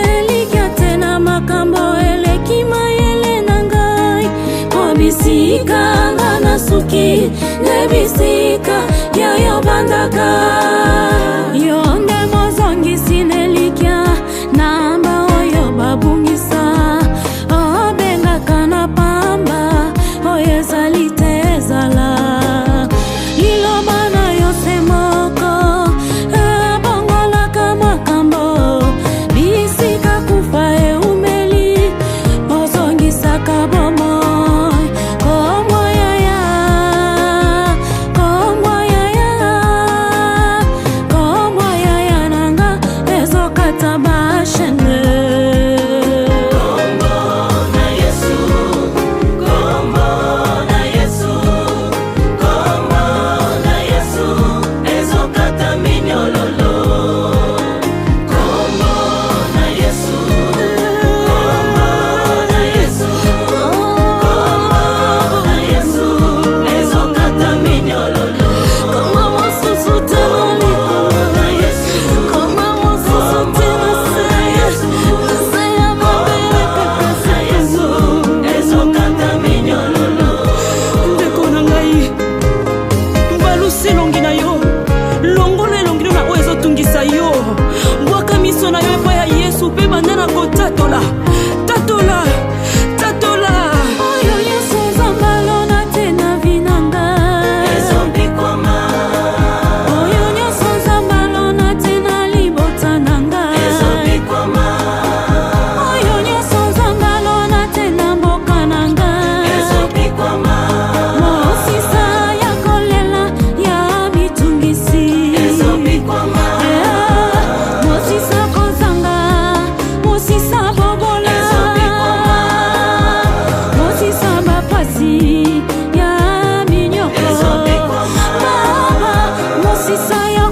tena makambo elekima ele nangai obisika nga nasuki nebisika yayo bandaka banda na kotatola tatola tatola oyo nyonso nzambalona te na vinanga ezobikwama oyo nyonso nzambalona te na libota nanga ezobikwama oyo nyonso nzambalona te na mboka nanga ezobikwama mosisa ya kolela ya bitungisi ezobikwama mosisa kozanga mosisa bobola mosisa bapasi ya minyoko baba mosisa ya